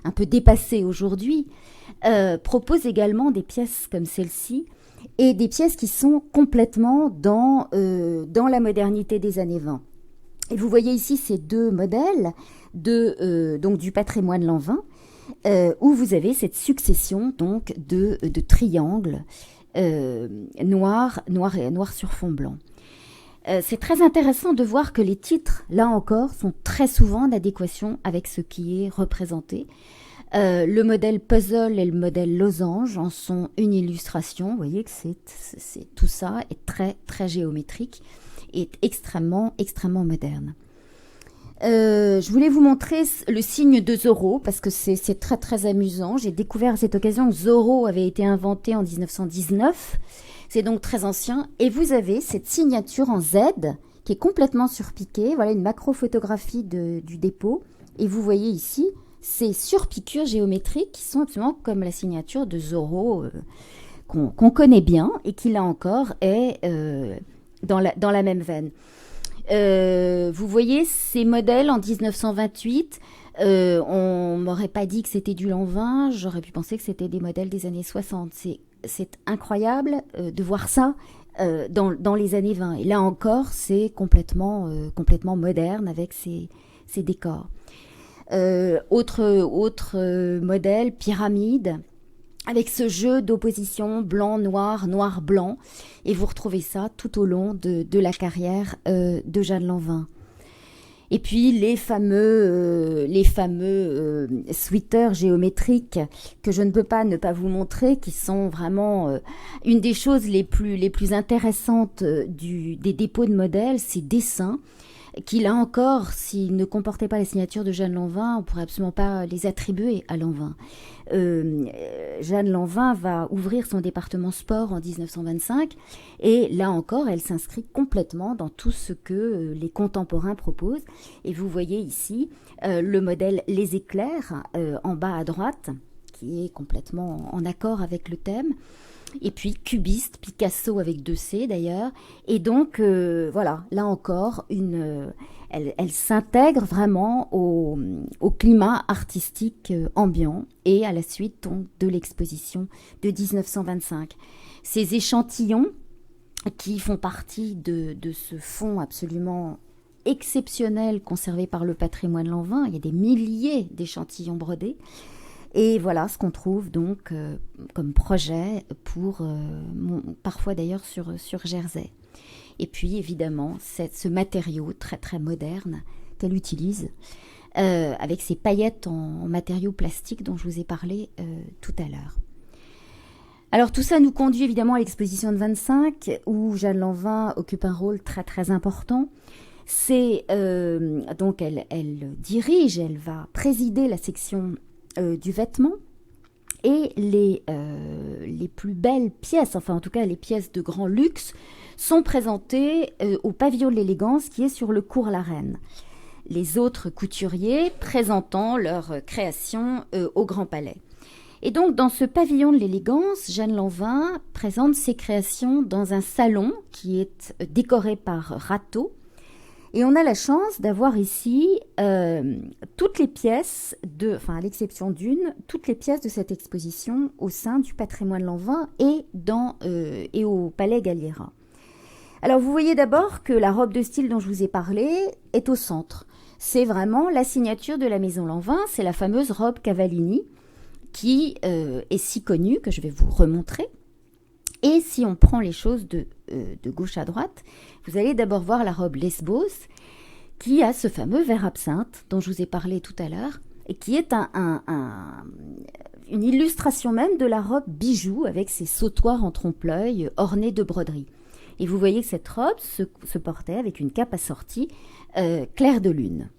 un peu dépassées aujourd'hui, propose également des pièces comme celle-ci, et des pièces qui sont complètement dans la modernité des années 20. Et vous voyez ici ces deux modèles donc du patrimoine Lanvin, où vous avez cette succession donc de triangles noirs sur fond blanc. C'est très intéressant de voir que les titres, là encore, sont très souvent en adéquation avec ce qui est représenté. Le modèle puzzle et le modèle losange en sont une illustration. Vous voyez que tout ça est très, très géométrique et extrêmement, extrêmement moderne. Je voulais vous montrer le signe de Zorro parce que c'est très très amusant. J'ai découvert à cette occasion que Zorro avait été inventé en 1919. C'est donc très ancien. Et vous avez cette signature en Z qui est complètement surpiquée. Voilà une macro-photographie du dépôt. Et vous voyez ici ces surpiqûres géométriques qui sont absolument comme la signature de Zorro qu'on connaît bien et qui là encore est dans la même veine. Vous voyez ces modèles en 1928, on m'aurait pas dit que c'était du Lanvin, j'aurais pu penser que c'était des modèles des années 60. C'est incroyable de voir ça dans les années 20. Et là encore, c'est complètement moderne avec ces décors. Autre modèle, pyramide, avec ce jeu d'opposition blanc-noir, noir-blanc. Et vous retrouvez ça tout au long de la carrière de Jeanne Lanvin. Et puis les fameux sweaters géométriques que je ne peux pas ne pas vous montrer, qui sont vraiment une des choses les plus intéressantes des dépôts de modèles, ces dessins qui là encore, s'ils ne comportaient pas la signature de Jeanne Lanvin, on pourrait absolument pas les attribuer à Lanvin. Jeanne Lanvin va ouvrir son département sport en 1925 et là encore, elle s'inscrit complètement dans tout ce que les contemporains proposent. Et vous voyez ici le modèle Les Éclairs en bas à droite, qui est complètement en accord avec le thème. Et puis cubiste, Picasso avec 2 C d'ailleurs. Et donc, voilà, là encore, elle s'intègre vraiment au climat artistique ambiant et à la suite donc, de l'exposition de 1925. Ces échantillons qui font partie de ce fonds absolument exceptionnel conservé par le patrimoine Lanvin, il y a des milliers d'échantillons brodés. Et voilà ce qu'on trouve donc comme projet pour, parfois d'ailleurs sur Jersey. Et puis évidemment, ce matériau très très moderne qu'elle utilise, avec ces paillettes en matériaux plastiques dont je vous ai parlé tout à l'heure. Alors tout ça nous conduit évidemment à l'exposition de 25, où Jeanne Lanvin occupe un rôle très très important. C'est donc elle dirige, elle va présider la section du vêtement, et les plus belles pièces, enfin en tout cas les pièces de grand luxe, sont présentées au pavillon de l'élégance qui est sur le cours La Reine. Les autres couturiers présentant leurs créations au Grand Palais. Et donc dans ce pavillon de l'élégance, Jeanne Lanvin présente ses créations dans un salon qui est décoré par Rateau. Et on a la chance d'avoir ici toutes les pièces, à l'exception d'une, toutes les pièces de cette exposition au sein du patrimoine Lanvin et au Palais Galliera. Alors vous voyez d'abord que la robe de style dont je vous ai parlé est au centre. C'est vraiment la signature de la maison Lanvin, c'est la fameuse robe Cavallini qui est si connue que je vais vous remontrer. Et si on prend les choses de gauche à droite, vous allez d'abord voir la robe Lesbos, qui a ce fameux verre absinthe dont je vous ai parlé tout à l'heure, et qui est une illustration même de la robe bijou avec ses sautoirs en trompe-l'œil ornés de broderies. Et vous voyez que cette robe se portait avec une cape assortie clair de lune.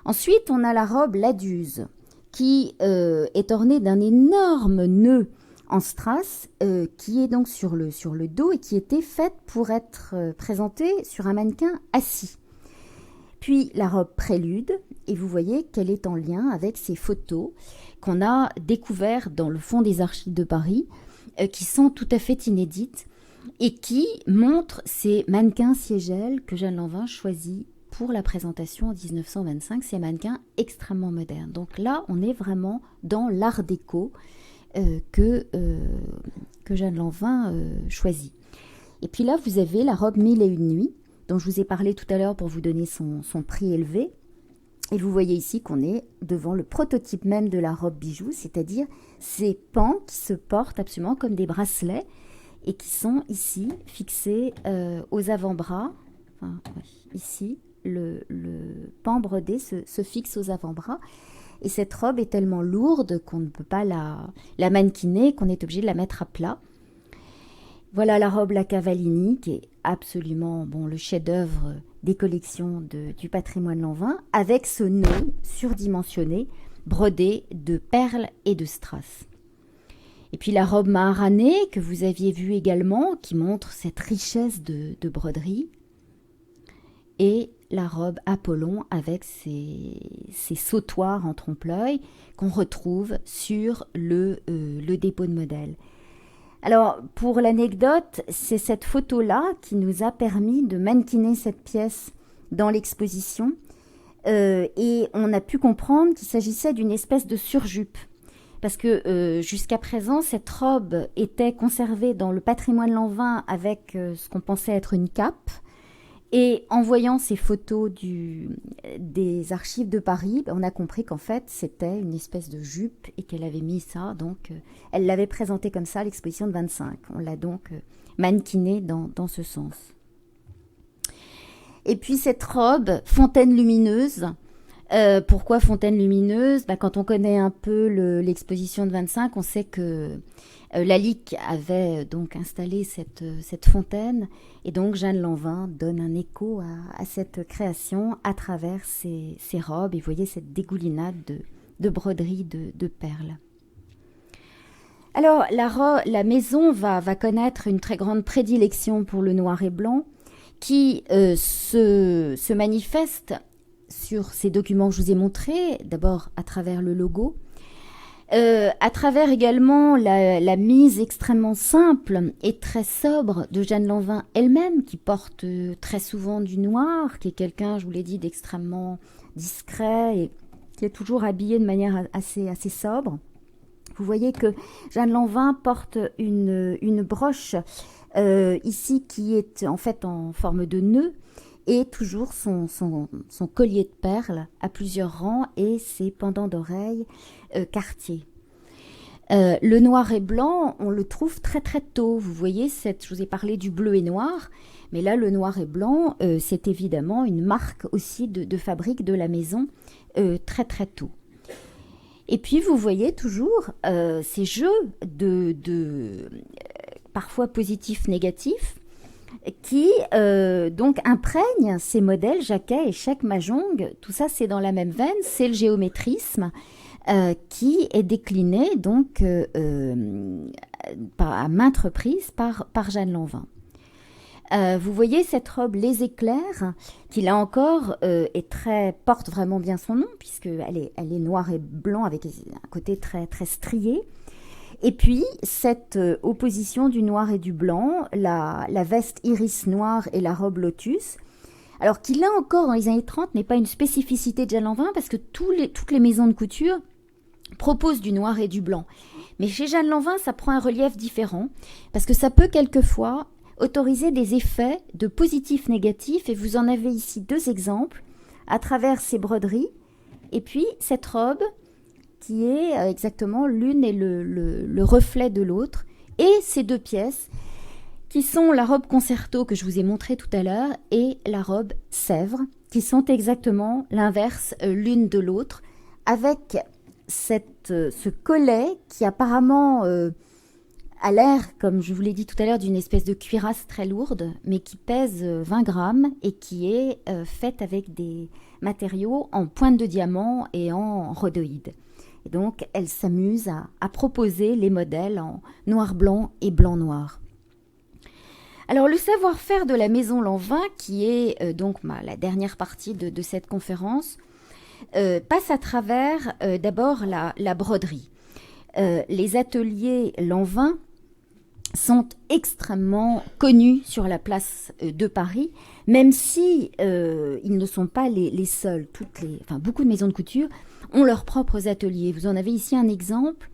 Ensuite, on a la robe Laduse, qui est ornée d'un énorme nœud en strass, qui est donc sur le dos et qui était faite pour être présentée sur un mannequin assis. Puis la robe Prélude, et vous voyez qu'elle est en lien avec ces photos qu'on a découvertes dans le fond des archives de Paris, qui sont tout à fait inédites et qui montrent ces mannequins siégels que Jeanne Lanvin choisit pour la présentation en 1925, ces mannequins extrêmement modernes. Donc là, on est vraiment dans l'art déco que Jeanne Lanvin choisit. Et puis là, vous avez la robe Mille et une nuits, dont je vous ai parlé tout à l'heure pour vous donner son prix élevé. Et vous voyez ici qu'on est devant le prototype même de la robe bijou, c'est-à-dire ces pans qui se portent absolument comme des bracelets et qui sont ici fixés aux avant-bras. Enfin, oui, ici, le pan brodé se fixe aux avant-bras. Et cette robe est tellement lourde qu'on ne peut pas la mannequiner, qu'on est obligé de la mettre à plat. Voilà la robe La Cavallini, qui est absolument le chef-d'œuvre des collections du patrimoine Lanvin, avec ce nœud surdimensionné, brodé de perles et de strass. Et puis la robe Maharanée, que vous aviez vue également, qui montre cette richesse de broderie. Et la robe Apollon avec ses sautoirs en trompe-l'œil qu'on retrouve sur le dépôt de modèles. Alors, pour l'anecdote, c'est cette photo-là qui nous a permis de mannequiner cette pièce dans l'exposition. Et on a pu comprendre qu'il s'agissait d'une espèce de surjupe. Parce que jusqu'à présent, cette robe était conservée dans le patrimoine Lanvin avec ce qu'on pensait être une cape. Et en voyant ces photos des archives de Paris, on a compris qu'en fait, c'était une espèce de jupe et qu'elle avait mis ça. Donc, elle l'avait présentée comme ça à l'exposition de 25. On l'a donc mannequinée dans ce sens. Et puis, cette robe, fontaine lumineuse. Pourquoi fontaine lumineuse ? Quand on connaît un peu l'exposition de 25, on sait que Lalique avait donc installé cette fontaine et donc Jeanne Lanvin donne un écho à cette création à travers ces robes et vous voyez cette dégoulinade de broderie de perles. Alors la maison va connaître une très grande prédilection pour le noir et blanc qui se manifeste sur ces documents que je vous ai montrés, d'abord à travers le logo, à travers également la mise extrêmement simple et très sobre de Jeanne Lanvin elle-même, qui porte très souvent du noir, qui est quelqu'un, je vous l'ai dit, d'extrêmement discret et qui est toujours habillée de manière assez sobre. Vous voyez que Jeanne Lanvin porte une broche ici qui est en fait en forme de nœud, et toujours son collier de perles à plusieurs rangs et ses pendants d'oreilles Cartier. Le noir et blanc, on le trouve très très tôt. Vous voyez, je vous ai parlé du bleu et noir, mais là le noir et blanc, c'est évidemment une marque aussi de fabrique de la maison très très tôt. Et puis vous voyez toujours ces jeux de parfois positifs, négatifs, qui donc imprègne ces modèles, Jacquet et Chèque Mahjong. Tout ça, c'est dans la même veine, c'est le géométrisme qui est décliné donc à maintes reprises par Jeanne Lanvin. Vous voyez cette robe Les Éclairs, qui là encore porte vraiment bien son nom, puisqu'elle est noire et blanc avec un côté très, très strié. Et puis, cette opposition du noir et du blanc, la veste iris noire et la robe lotus, alors qui là encore, dans les années 30, n'est pas une spécificité de Jeanne Lanvin, parce que toutes les maisons de couture proposent du noir et du blanc. Mais chez Jeanne Lanvin, ça prend un relief différent, parce que ça peut quelquefois autoriser des effets de positif-négatif, et vous en avez ici 2 exemples, à travers ces broderies, et puis cette robe, qui est exactement l'une et le reflet de l'autre, et ces 2 pièces qui sont la robe concerto que je vous ai montrée tout à l'heure et la robe Sèvres, qui sont exactement l'inverse l'une de l'autre, avec ce collet qui apparemment a l'air, comme je vous l'ai dit tout à l'heure, d'une espèce de cuirasse très lourde, mais qui pèse 20 grammes et qui est faite avec des matériaux en pointe de diamant et en rhodoïde. Et donc, elle s'amuse à proposer les modèles en noir-blanc et blanc-noir. Alors, le savoir-faire de la maison Lanvin, qui est donc la dernière partie de cette conférence, passe à travers d'abord la broderie. Les ateliers Lanvin sont extrêmement connus sur la place de Paris, même si ils ne sont pas les seuls. Beaucoup de maisons de couture ont leurs propres ateliers. Vous en avez ici un exemple.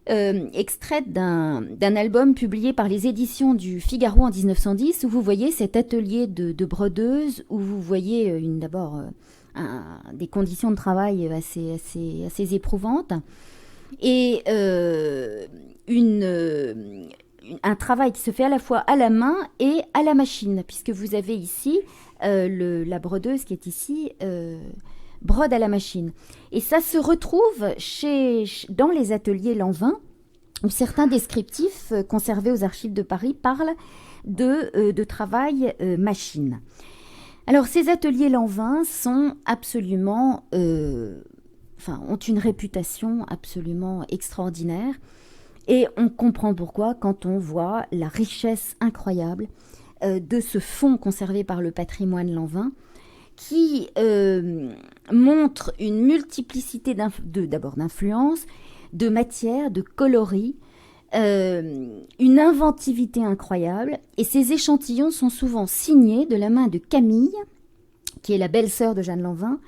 extraite d'un album publié par les éditions du Figaro en 1910, où vous voyez cet atelier de brodeuse, où vous voyez d'abord des conditions de travail assez éprouvantes, et un travail qui se fait à la fois à la main et à la machine, puisque vous avez ici la brodeuse qui est ici brode à la machine. Et ça se retrouve dans les ateliers Lanvin, où certains descriptifs conservés aux archives de Paris parlent de travail machine. Alors ces ateliers Lanvin sont absolument, ont une réputation absolument extraordinaire. Et on comprend pourquoi quand on voit la richesse incroyable de ce fonds conservé par le patrimoine Lanvin, qui montre une multiplicité d'abord d'influences, de matières, de coloris, une inventivité incroyable. Et ces échantillons sont souvent signés de la main de Camille, qui est la belle-sœur de Jeanne Lanvin,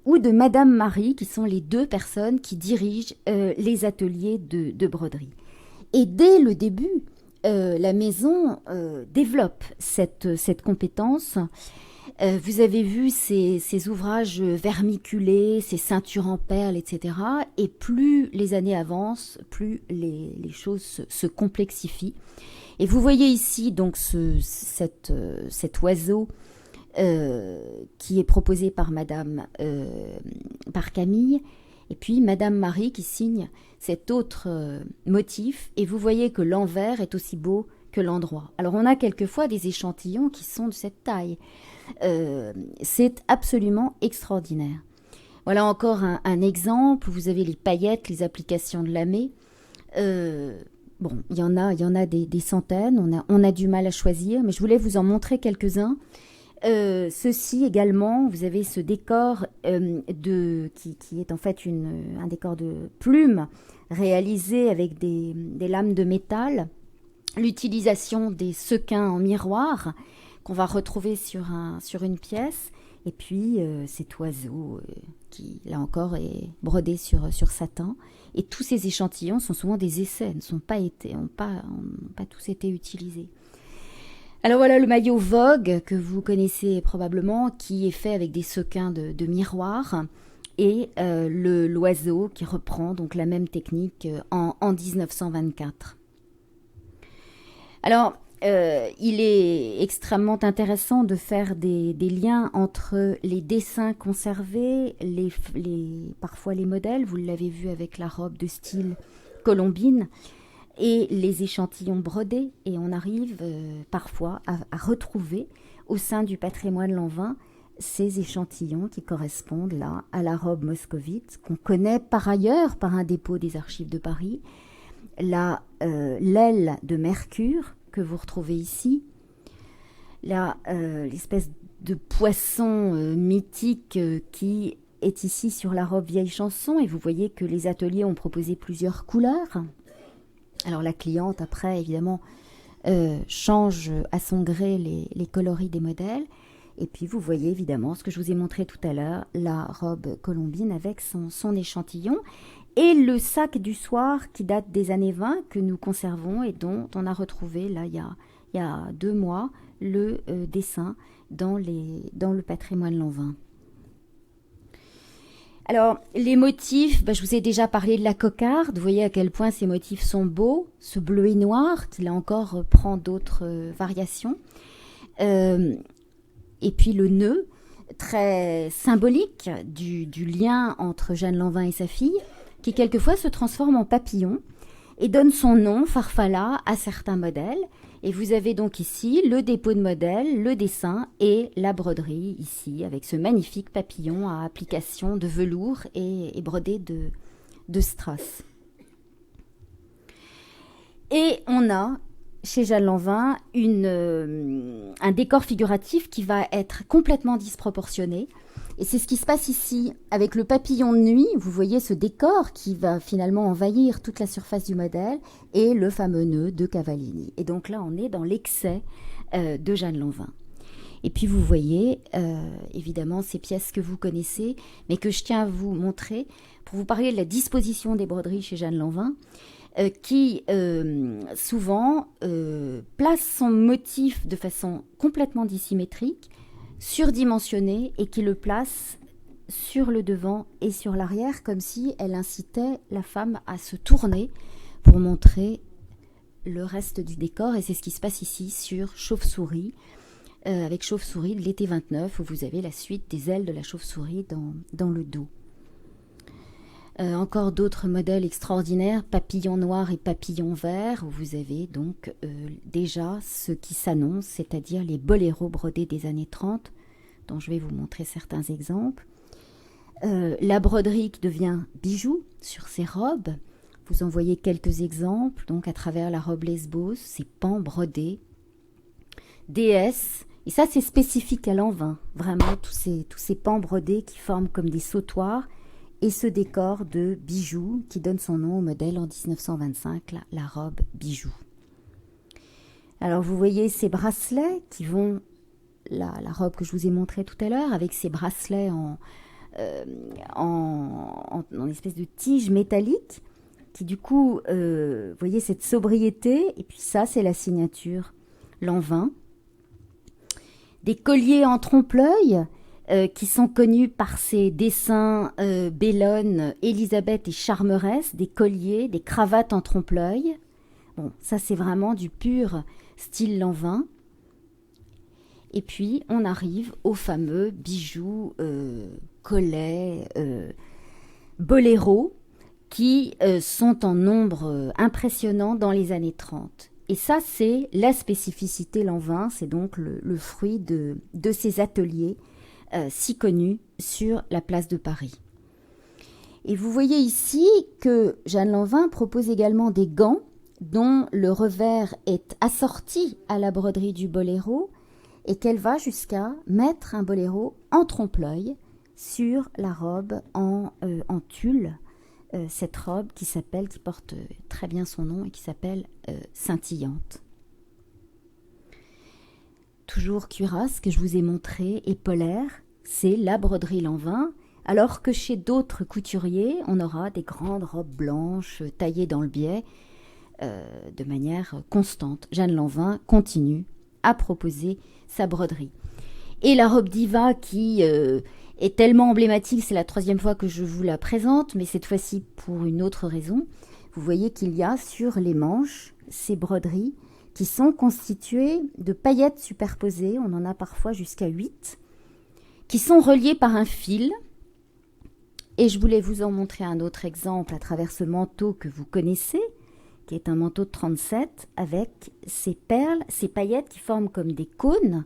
ou de Madame Marie, qui sont les deux personnes qui dirigent les ateliers de broderie. Et dès le début, la maison développe cette compétence. Vous avez vu ces ouvrages vermiculés, ces ceintures en perles, etc. Et plus les années avancent, plus les choses se complexifient. Et vous voyez ici donc cet oiseau qui est proposé par par Camille, et puis Madame Marie qui signe cet autre motif, et vous voyez que l'envers est aussi beau que l'endroit. Alors on a quelquefois des échantillons qui sont de cette taille. C'est absolument extraordinaire. Voilà encore un exemple. Vous avez les paillettes, les applications de lamé. Bon, il y en a des centaines. On a du mal à choisir, mais je voulais vous en montrer quelques-uns. Ceci également, vous avez ce décor qui est en fait un décor de plumes réalisé avec des lames de métal. L'utilisation des sequins en miroir qu'on va retrouver sur une pièce, et puis cet oiseau qui, là encore, est brodé sur satin. Et tous ces échantillons sont souvent des essais, n'ont pas tous été utilisés. Alors voilà le maillot Vogue, que vous connaissez probablement, qui est fait avec des sequins de miroir, et l'oiseau qui reprend donc la même technique en 1924. Alors, il est extrêmement intéressant de faire des liens entre les dessins conservés, parfois les modèles, vous l'avez vu avec la robe de style colombine, et les échantillons brodés, et on arrive parfois à retrouver au sein du patrimoine Lanvin ces échantillons qui correspondent là à la robe moscovite, qu'on connaît par ailleurs par un dépôt des archives de Paris, l'aile de Mercure que vous retrouvez ici, l'espèce de poisson mythique qui est ici sur la robe vieille chanson, et vous voyez que les ateliers ont proposé plusieurs couleurs. Alors la cliente après évidemment change à son gré les coloris des modèles, et puis vous voyez évidemment ce que je vous ai montré tout à l'heure, la robe colombine avec son échantillon, et le sac du soir qui date des années 20 que nous conservons et dont on a retrouvé là il y a 2 mois le dessin dans le patrimoine Lanvin. Alors les motifs, je vous ai déjà parlé de la cocarde, vous voyez à quel point ces motifs sont beaux, ce bleu et noir qui là encore prend d'autres variations, et puis le nœud très symbolique du lien entre Jeanne Lanvin et sa fille, qui quelquefois se transforme en papillon et donne son nom, Farfalla, à certains modèles. Et vous avez donc ici le dépôt de modèles, le dessin et la broderie ici, avec ce magnifique papillon à application de velours et brodé de strass. Et on a, chez Jeanne Lanvin, un décor figuratif qui va être complètement disproportionné. Et c'est ce qui se passe ici avec le papillon de nuit. Vous voyez ce décor qui va finalement envahir toute la surface du modèle, et le fameux nœud de Cavallini. Et donc là, on est dans l'excès de Jeanne Lanvin. Et puis vous voyez évidemment ces pièces que vous connaissez, mais que je tiens à vous montrer pour vous parler de la disposition des broderies chez Jeanne Lanvin. qui souvent place son motif de façon complètement dissymétrique, surdimensionné, et qui le place sur le devant et sur l'arrière, comme si elle incitait la femme à se tourner pour montrer le reste du décor. Et c'est ce qui se passe ici sur Chauve-souris, avec Chauve-souris de l'été 29, où vous avez la suite des ailes de la chauve-souris dans le dos. Encore d'autres modèles extraordinaires, papillon noir et papillon vert, où vous avez donc déjà ce qui s'annonce, c'est-à-dire les boléros brodés des années 30, dont je vais vous montrer certains exemples. La broderie qui devient bijou sur ces robes. Vous en voyez quelques exemples, donc à travers la robe Lesbos, ces pans brodés. Déesse, et ça c'est spécifique à Lanvin, vraiment tous ces pans brodés qui forment comme des sautoirs, et ce décor de bijoux qui donne son nom au modèle en 1925, la robe bijou. Alors vous voyez ces bracelets qui vont, la robe que je vous ai montrée tout à l'heure, avec ces bracelets en espèce de tige métallique, qui du coup, vous voyez cette sobriété, et puis ça c'est la signature Lanvin. Des colliers en trompe-l'œil, qui sont connus par ces dessins Bellone, Élisabeth et Charmeresse, des colliers, des cravates en trompe-l'œil. Bon, ça c'est vraiment du pur style Lanvin. Et puis on arrive aux fameux bijoux, collets, boléros, qui sont en nombre impressionnant dans les années 30. Et ça c'est la spécificité Lanvin, c'est donc le fruit de ces ateliers si connu sur la place de Paris. Et vous voyez ici que Jeanne Lanvin propose également des gants dont le revers est assorti à la broderie du boléro et qu'elle va jusqu'à mettre un boléro en trompe-l'œil sur la robe en tulle, cette robe qui porte très bien son nom et qui s'appelle Scintillante. Toujours cuirasse que je vous ai montré et polaire, c'est la broderie Lanvin, alors que chez d'autres couturiers, on aura des grandes robes blanches taillées dans le biais de manière constante. Jeanne Lanvin continue à proposer sa broderie. Et la robe diva qui est tellement emblématique, c'est la 3e fois que je vous la présente, mais cette fois-ci pour une autre raison. Vous voyez qu'il y a sur les manches ces broderies qui sont constituées de paillettes superposées, on en a parfois jusqu'à 8, qui sont reliées par un fil. Et je voulais vous en montrer un autre exemple à travers ce manteau que vous connaissez, qui est un manteau de 37, avec ces perles, ces paillettes qui forment comme des cônes.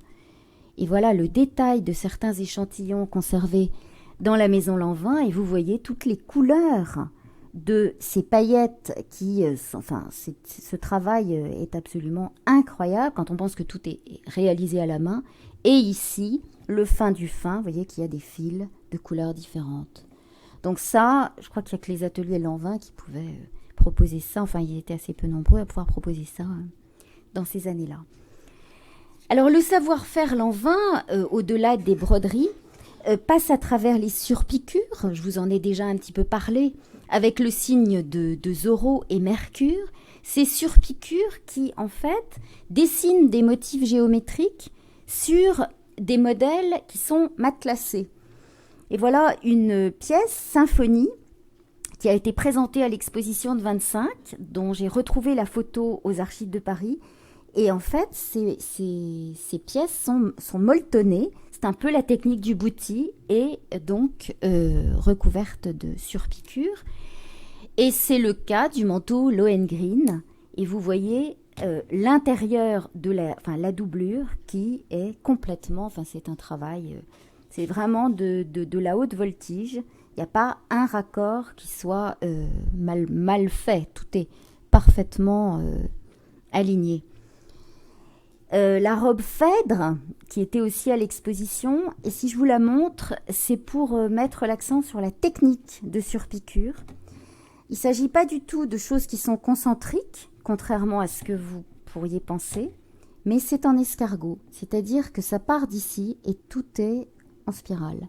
Et voilà le détail de certains échantillons conservés dans la maison Lanvin, et vous voyez toutes les couleurs de ces paillettes qui, ce travail est absolument incroyable quand on pense que tout est réalisé à la main. Et ici, le fin du fin, vous voyez qu'il y a des fils de couleurs différentes. Donc ça, je crois qu'il n'y a que les ateliers Lanvin qui pouvaient proposer ça. Enfin, ils étaient assez peu nombreux à pouvoir proposer ça dans ces années-là. Alors le savoir-faire Lanvin, au-delà des broderies, passe à travers les surpiqûres. Je vous en ai déjà un petit peu parlé, avec le signe de Zorro et Mercure. Ces surpiqûres qui, en fait, dessinent des motifs géométriques sur des modèles qui sont matelassés. Et voilà une pièce, Symphonie, qui a été présentée à l'exposition de 25, dont j'ai retrouvé la photo aux Archives de Paris. Et en fait, ces pièces sont molletonnées. C'est un peu la technique du bouti et donc recouverte de surpiqûres. Et c'est le cas du manteau Lohengrin. Et vous voyez l'intérieur de la doublure qui est complètement... c'est un travail... c'est vraiment de la haute voltige. Il n'y a pas un raccord qui soit mal fait. Tout est parfaitement aligné. La robe Phèdre, qui était aussi à l'exposition, et si je vous la montre, c'est pour mettre l'accent sur la technique de surpiqûre. Il ne s'agit pas du tout de choses qui sont concentriques, contrairement à ce que vous pourriez penser, mais c'est en escargot, c'est-à-dire que ça part d'ici et tout est en spirale.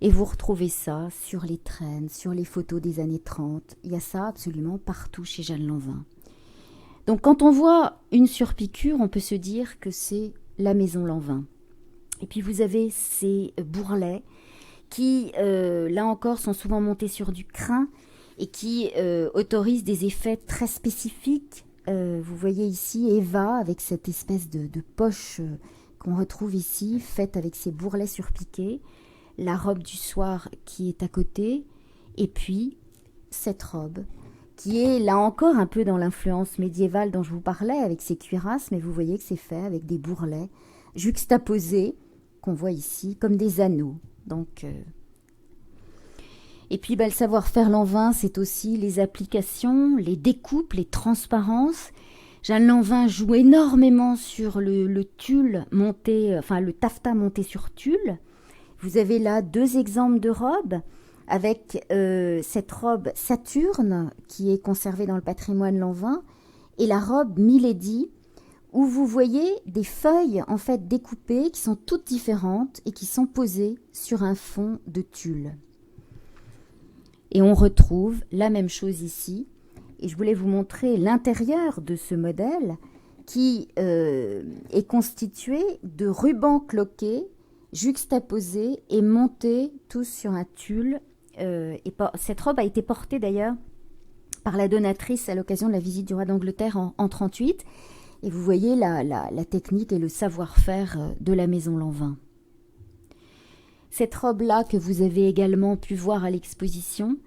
Et vous retrouvez ça sur les traînes, sur les photos des années 30. Il y a ça absolument partout chez Jeanne Lanvin. Donc quand on voit une surpiqûre, on peut se dire que c'est la maison Lanvin. Et puis vous avez ces bourrelets qui, là encore, sont souvent montés sur du crin et qui autorisent des effets très spécifiques. Vous voyez ici Eva avec cette espèce de poche qu'on retrouve ici, faite avec ses bourrelets surpiqués, la robe du soir qui est à côté, et puis cette robe qui est là encore un peu dans l'influence médiévale dont je vous parlais, avec ses cuirasses, mais vous voyez que c'est fait avec des bourrelets juxtaposés, qu'on voit ici, comme des anneaux. Donc, Et puis le savoir-faire Lanvin, c'est aussi les applications, les découpes, les transparences. Jeanne Lanvin joue énormément sur le tulle monté, enfin le taffetas monté sur tulle. Vous avez là 2 exemples de robes, avec cette robe Saturne qui est conservée dans le patrimoine Lanvin et la robe Milady où vous voyez des feuilles en fait découpées qui sont toutes différentes et qui sont posées sur un fond de tulle. Et on retrouve la même chose ici. Et je voulais vous montrer l'intérieur de ce modèle qui est constitué de rubans cloqués juxtaposés et montés tous sur un tulle. Cette robe a été portée d'ailleurs par la donatrice à l'occasion de la visite du roi d'Angleterre en 1938. Et vous voyez la technique et le savoir-faire de la maison Lanvin. Cette robe-là que vous avez également pu voir à l'exposition,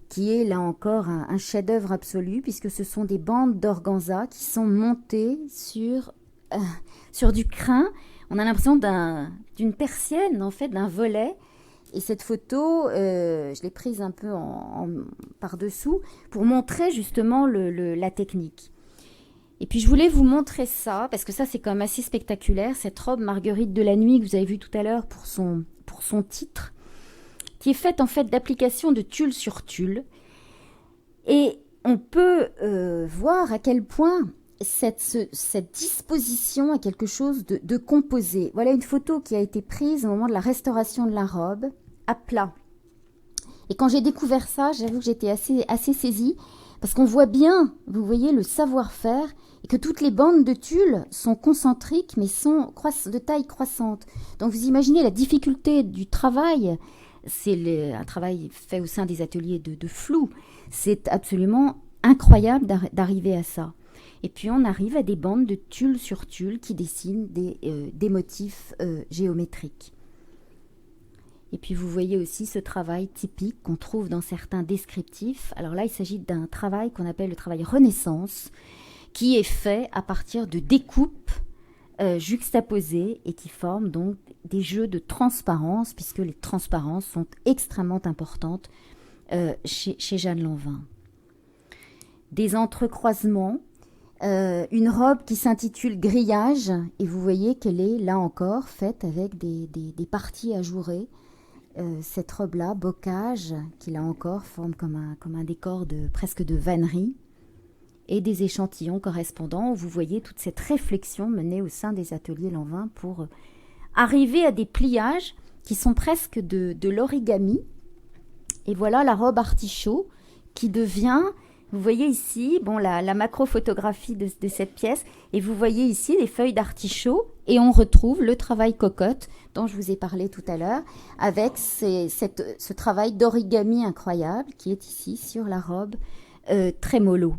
qui est là encore un chef-d'œuvre absolu, puisque ce sont des bandes d'organza qui sont montées sur du crin. On a l'impression d'une persienne, en fait, d'un volet. Et cette photo, je l'ai prise un peu par-dessous pour montrer justement la technique. Et puis je voulais vous montrer ça, parce que ça c'est quand même assez spectaculaire, cette robe Marguerite de la Nuit que vous avez vue tout à l'heure pour son titre, qui est faite en fait d'applications de tulle sur tulle. Et on peut voir à quel point cette disposition a quelque chose de composé. Voilà une photo qui a été prise au moment de la restauration de la robe, à plat. Et quand j'ai découvert ça, j'avoue que j'étais assez saisie, parce qu'on voit bien, vous voyez, le savoir-faire, et que toutes les bandes de tulle sont concentriques, mais sont de taille croissante. Donc vous imaginez la difficulté du travail. C'est un travail fait au sein des ateliers de flou. C'est absolument incroyable d'arriver à ça. Et puis on arrive à des bandes de tulle sur tulle qui dessinent des motifs géométriques. Et puis vous voyez aussi ce travail typique qu'on trouve dans certains descriptifs. Alors là, il s'agit d'un travail qu'on appelle le travail Renaissance, qui est fait à partir de découpes juxtaposées et qui forment donc des jeux de transparence, puisque les transparences sont extrêmement importantes chez Jeanne Lanvin. Des entrecroisements, une robe qui s'intitule Grillage, et vous voyez qu'elle est là encore faite avec des parties ajourées. Cette robe-là, Bocage, qui là encore forme comme un décor presque de vannerie, et des échantillons correspondants où vous voyez toute cette réflexion menée au sein des ateliers Lanvin pour arriver à des pliages qui sont presque de l'origami. Et voilà la robe artichaut qui devient, vous voyez ici, la macro-photographie de cette pièce, et vous voyez ici les feuilles d'artichaut, et on retrouve le travail cocotte dont je vous ai parlé tout à l'heure, avec ce travail d'origami incroyable qui est ici sur la robe trémolo.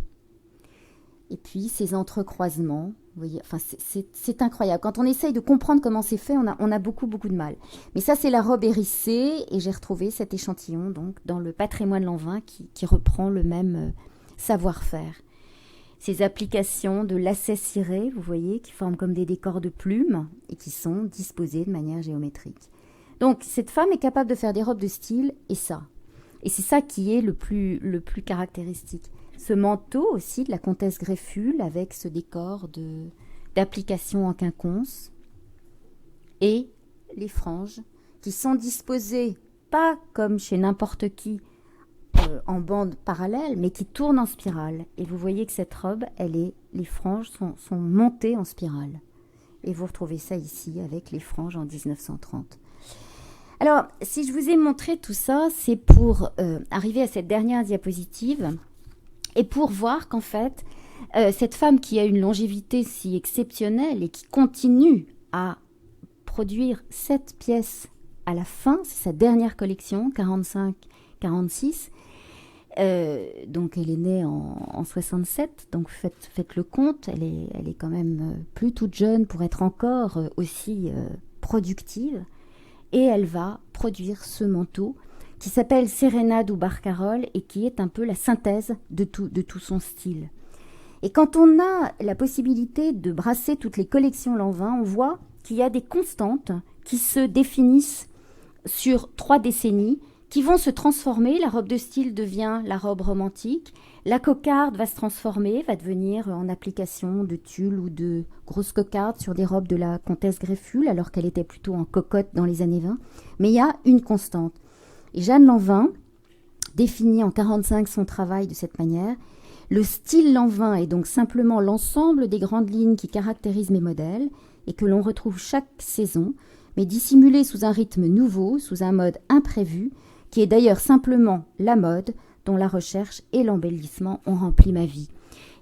Et puis ces entrecroisements, vous voyez, enfin c'est incroyable. Quand on essaye de comprendre comment c'est fait, on a beaucoup de mal. Mais ça c'est la robe hérissée, et j'ai retrouvé cet échantillon donc dans le patrimoine Lanvin qui reprend le même savoir-faire. Ces applications de lacets cirés, vous voyez, qui forment comme des décors de plumes et qui sont disposés de manière géométrique. Donc cette femme est capable de faire des robes de style et ça. Et c'est ça qui est le plus caractéristique. Ce manteau aussi de la comtesse Greffule avec ce décor d'application en quinconce et les franges qui sont disposées pas comme chez n'importe qui en bande parallèle, mais qui tournent en spirale. Et vous voyez que cette robe, les franges sont montées en spirale. Et vous retrouvez ça ici avec les franges en 1930. Alors, si je vous ai montré tout ça, c'est pour arriver à cette dernière diapositive et pour voir qu'en fait, cette femme qui a une longévité si exceptionnelle et qui continue à produire 7 pièces à la fin, c'est sa dernière collection, 45-46. Donc elle est née en 67, donc faites le compte, elle est quand même plus toute jeune pour être encore aussi productive. Et elle va produire ce manteau qui s'appelle Sérénade ou Barcarolle et qui est un peu la synthèse de tout son style. Et quand on a la possibilité de brasser toutes les collections Lanvin, on voit qu'il y a des constantes qui se définissent sur 3 décennies, qui vont se transformer. La robe de style devient la robe romantique. La cocarde va se transformer, va devenir en application de tulle ou de grosses cocardes sur des robes de la comtesse Greffule, alors qu'elle était plutôt en cocotte dans les années 20. Mais il y a une constante. Et Jeanne Lanvin définit en 1945 son travail de cette manière. Le style Lanvin est donc simplement l'ensemble des grandes lignes qui caractérisent mes modèles et que l'on retrouve chaque saison, mais dissimulé sous un rythme nouveau, sous un mode imprévu, qui est d'ailleurs simplement la mode dont la recherche et l'embellissement ont rempli ma vie.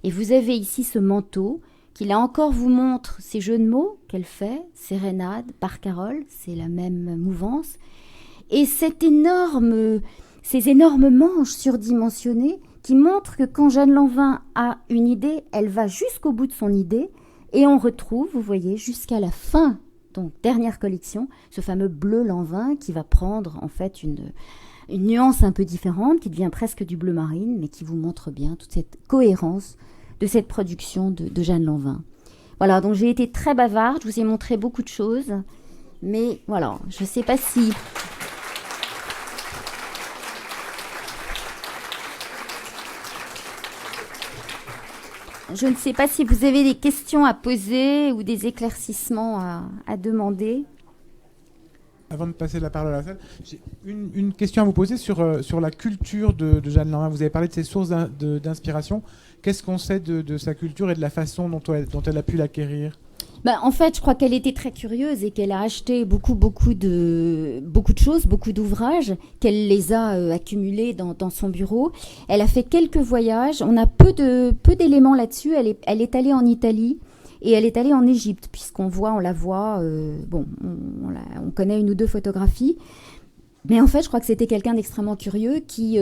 Et vous avez ici ce manteau qui là encore vous montre ces jeux de mots qu'elle fait, Sérénade, Barcarolle, c'est la même mouvance, et ces énormes manches surdimensionnées qui montrent que quand Jeanne Lanvin a une idée, elle va jusqu'au bout de son idée, et on retrouve, vous voyez, jusqu'à la fin, donc dernière collection, ce fameux bleu Lanvin qui va prendre en fait une nuance un peu différente, qui devient presque du bleu marine, mais qui vous montre bien toute cette cohérence de cette production de Jeanne Lanvin. Voilà, donc j'ai été très bavarde, je vous ai montré beaucoup de choses, mais voilà, je ne sais pas si... Je ne sais pas si vous avez des questions à poser ou des éclaircissements à demander. Avant de passer la parole à la salle, j'ai une question à vous poser sur la culture de Jeanne Lanvin. Vous avez parlé de ses sources d'inspiration. Qu'est-ce qu'on sait de sa culture et de la façon dont elle a pu l'acquérir ? En fait, je crois qu'elle était très curieuse et qu'elle a acheté beaucoup de choses, beaucoup d'ouvrages, qu'elle les a accumulés dans son bureau. Elle a fait quelques voyages. On a peu d'éléments là-dessus. Elle est allée en Italie et elle est allée en Égypte, puisqu'on la voit. On connaît une ou deux photographies. Mais en fait, je crois que c'était quelqu'un d'extrêmement curieux qui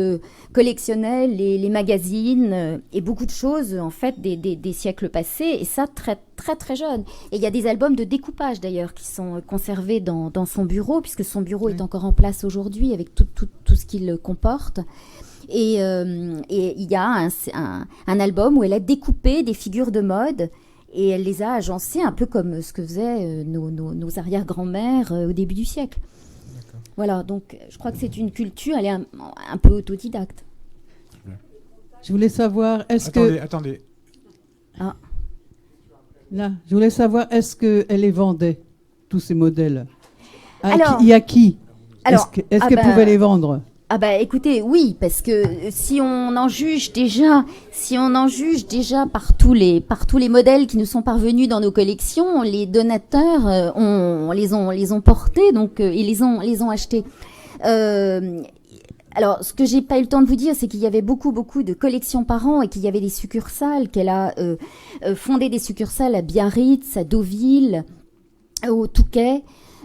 collectionnait les magazines et beaucoup de choses en fait des siècles passés, et ça très très très jeune. Et il y a des albums de découpage d'ailleurs qui sont conservés dans son bureau, puisque son bureau est encore en place aujourd'hui avec tout ce qu'il comporte. Et il y a un album où elle a découpé des figures de mode et elle les a agencées un peu comme ce que faisaient nos arrière-grand-mères au début du siècle. Voilà, donc je crois que c'est une culture, elle est un peu autodidacte. Je voulais savoir, Attendez. Ah. Là, je voulais savoir, est-ce qu'elle les vendait, tous ces modèles ? Il y a qui ? Est-ce qu'elle pouvait les vendre ? Écoutez, oui, parce que si on en juge déjà par tous les modèles qui nous sont parvenus dans nos collections, les donateurs les ont portés, donc et les ont achetés. Alors, ce que j'ai pas eu le temps de vous dire, c'est qu'il y avait beaucoup de collections par an et qu'il y avait des succursales, qu'elle a fondé des succursales à Biarritz, à Deauville, au Touquet.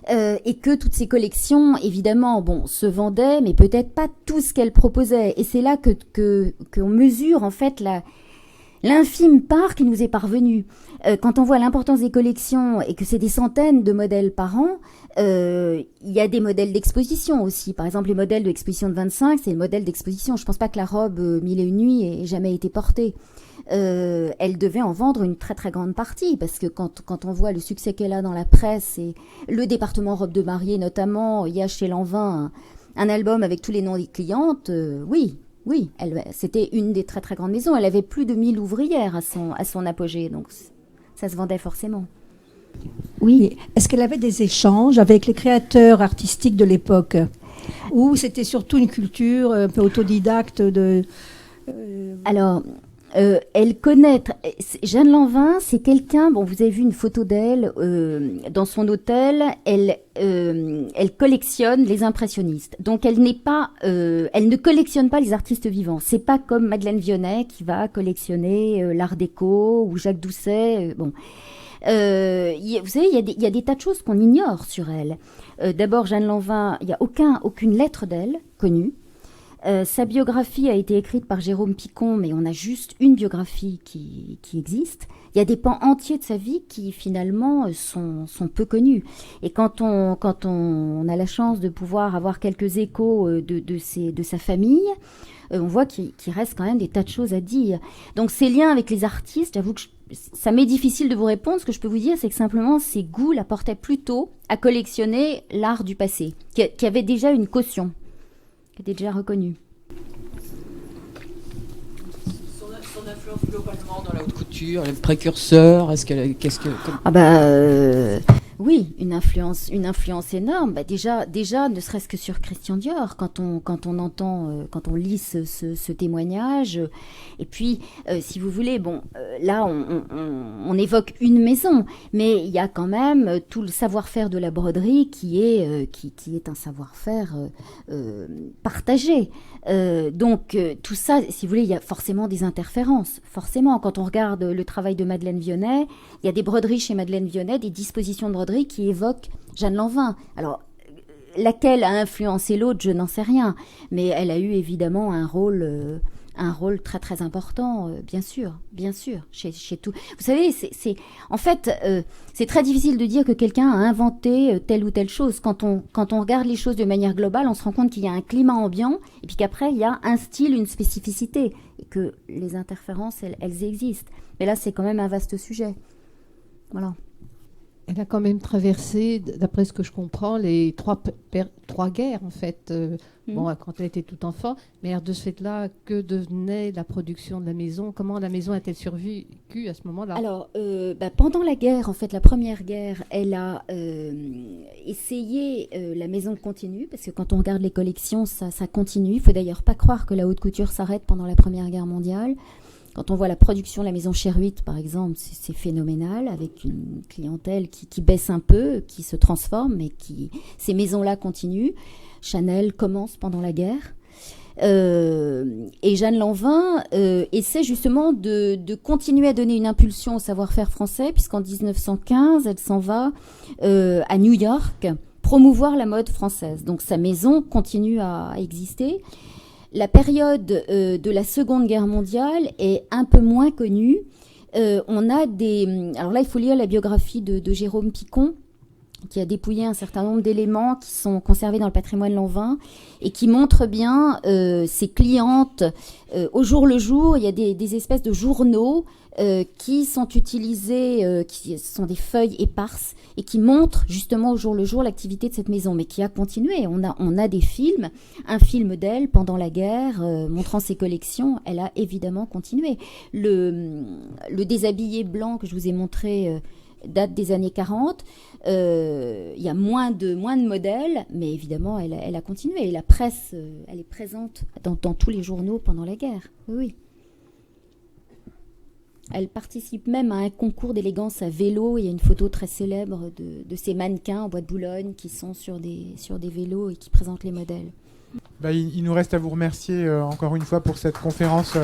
Et que toutes ces collections, évidemment, se vendaient, mais peut-être pas tout ce qu'elles proposaient. Et c'est là qu'on mesure, en fait, l'infime part qui nous est parvenue. Quand on voit l'importance des collections et que c'est des centaines de modèles par an, il y a des modèles d'exposition aussi. Par exemple, les modèles de l'exposition de 25, c'est le modèle d'exposition. Je pense pas que la robe 1001 nuits ait jamais été portée. Elle devait en vendre une très très grande partie, parce que quand on voit le succès qu'elle a dans la presse et le département robe de mariée notamment, il y a chez Lanvin un album avec tous les noms des clientes, oui, c'était une des très très grandes maisons. Elle avait plus de 1000 ouvrières à son apogée, donc ça se vendait forcément. Oui. Est-ce qu'elle avait des échanges avec les créateurs artistiques de l'époque, ou c'était surtout une culture un peu autodidacte Alors, elle connaît. Jeanne Lanvin, c'est quelqu'un. Bon, vous avez vu une photo d'elle dans son hôtel. Elle collectionne les impressionnistes. Donc, elle ne collectionne pas les artistes vivants. C'est pas comme Madeleine Vionnet qui va collectionner l'Art déco ou Jacques Doucet. Bon. Vous savez, il y a des tas de choses qu'on ignore sur elle. D'abord, Jeanne Lanvin, il n'y a aucune lettre d'elle connue. Sa biographie a été écrite par Jérôme Picon, mais on a juste une biographie qui existe. Il y a des pans entiers de sa vie qui finalement sont peu connus. Et quand on a la chance de pouvoir avoir quelques échos de sa famille, on voit qu'il reste quand même des tas de choses à dire. Donc ces liens avec les artistes, j'avoue que ça m'est difficile de vous répondre. Ce que je peux vous dire, c'est que simplement ses goûts la portaient plutôt à collectionner l'art du passé, qui avait déjà une caution, qui était déjà reconnue. Son influence globalement dans la haute couture, le précurseur, oui, une influence énorme. Déjà, ne serait-ce que sur Christian Dior, quand on entend, quand on lit ce témoignage. Et puis, si vous voulez, là, on évoque une maison, mais il y a quand même tout le savoir-faire de la broderie qui est un savoir-faire partagé. Donc, tout ça, si vous voulez, il y a forcément des interférences. Forcément, quand on regarde le travail de Madeleine Vionnet, il y a des broderies chez Madeleine Vionnet, des dispositions de broderie qui évoquent Jeanne Lanvin. Alors, laquelle a influencé l'autre, je n'en sais rien. Mais elle a eu évidemment un rôle très très important, bien sûr, chez tout. Vous savez, en fait, c'est très difficile de dire que quelqu'un a inventé telle ou telle chose. Quand on regarde les choses de manière globale, on se rend compte qu'il y a un climat ambiant, et puis qu'après, il y a un style, une spécificité, et que les interférences, elles existent. Mais là, c'est quand même un vaste sujet. Voilà. Elle a quand même traversé, d'après ce que je comprends, les trois guerres, en fait. Quand elle était toute enfant. Mais de ce fait-là, que devenait la production de la maison? Comment la maison a-t-elle survécu à ce moment-là? Alors, pendant la guerre, en fait, la première guerre, elle a essayé la maison continue, parce que quand on regarde les collections, ça continue. Il ne faut d'ailleurs pas croire que la haute couture s'arrête pendant la Première Guerre mondiale. Quand on voit la production de la maison Cherhuit, par exemple, c'est phénoménal, avec une clientèle qui baisse un peu, qui se transforme, mais ces maisons-là continuent. Chanel commence pendant la guerre. Et Jeanne Lanvin essaie justement de continuer à donner une impulsion au savoir-faire français, puisqu'en 1915, elle s'en va à New York promouvoir la mode française. Donc sa maison continue à exister. La période de la Seconde Guerre mondiale est un peu moins connue. On a alors là, il faut lire la biographie de Jérôme Picon, qui a dépouillé un certain nombre d'éléments qui sont conservés dans le patrimoine Lanvin et qui montrent bien ses clientes au jour le jour. Il y a des espèces de journaux qui sont utilisés, qui sont des feuilles éparses et qui montrent justement au jour le jour l'activité de cette maison, mais qui a continué. On a des films, un film d'elle pendant la guerre montrant ses collections. Elle a évidemment continué. Le déshabillé blanc que je vous ai montré date des années 40. Il y a moins de modèles, mais évidemment, elle a continué. Et la presse, elle est présente dans tous les journaux pendant la guerre. Oui. Elle participe même à un concours d'élégance à vélo. Il y a une photo très célèbre de ces mannequins en bois de Boulogne qui sont sur des vélos et qui présentent les modèles. Il nous reste à vous remercier encore une fois pour cette conférence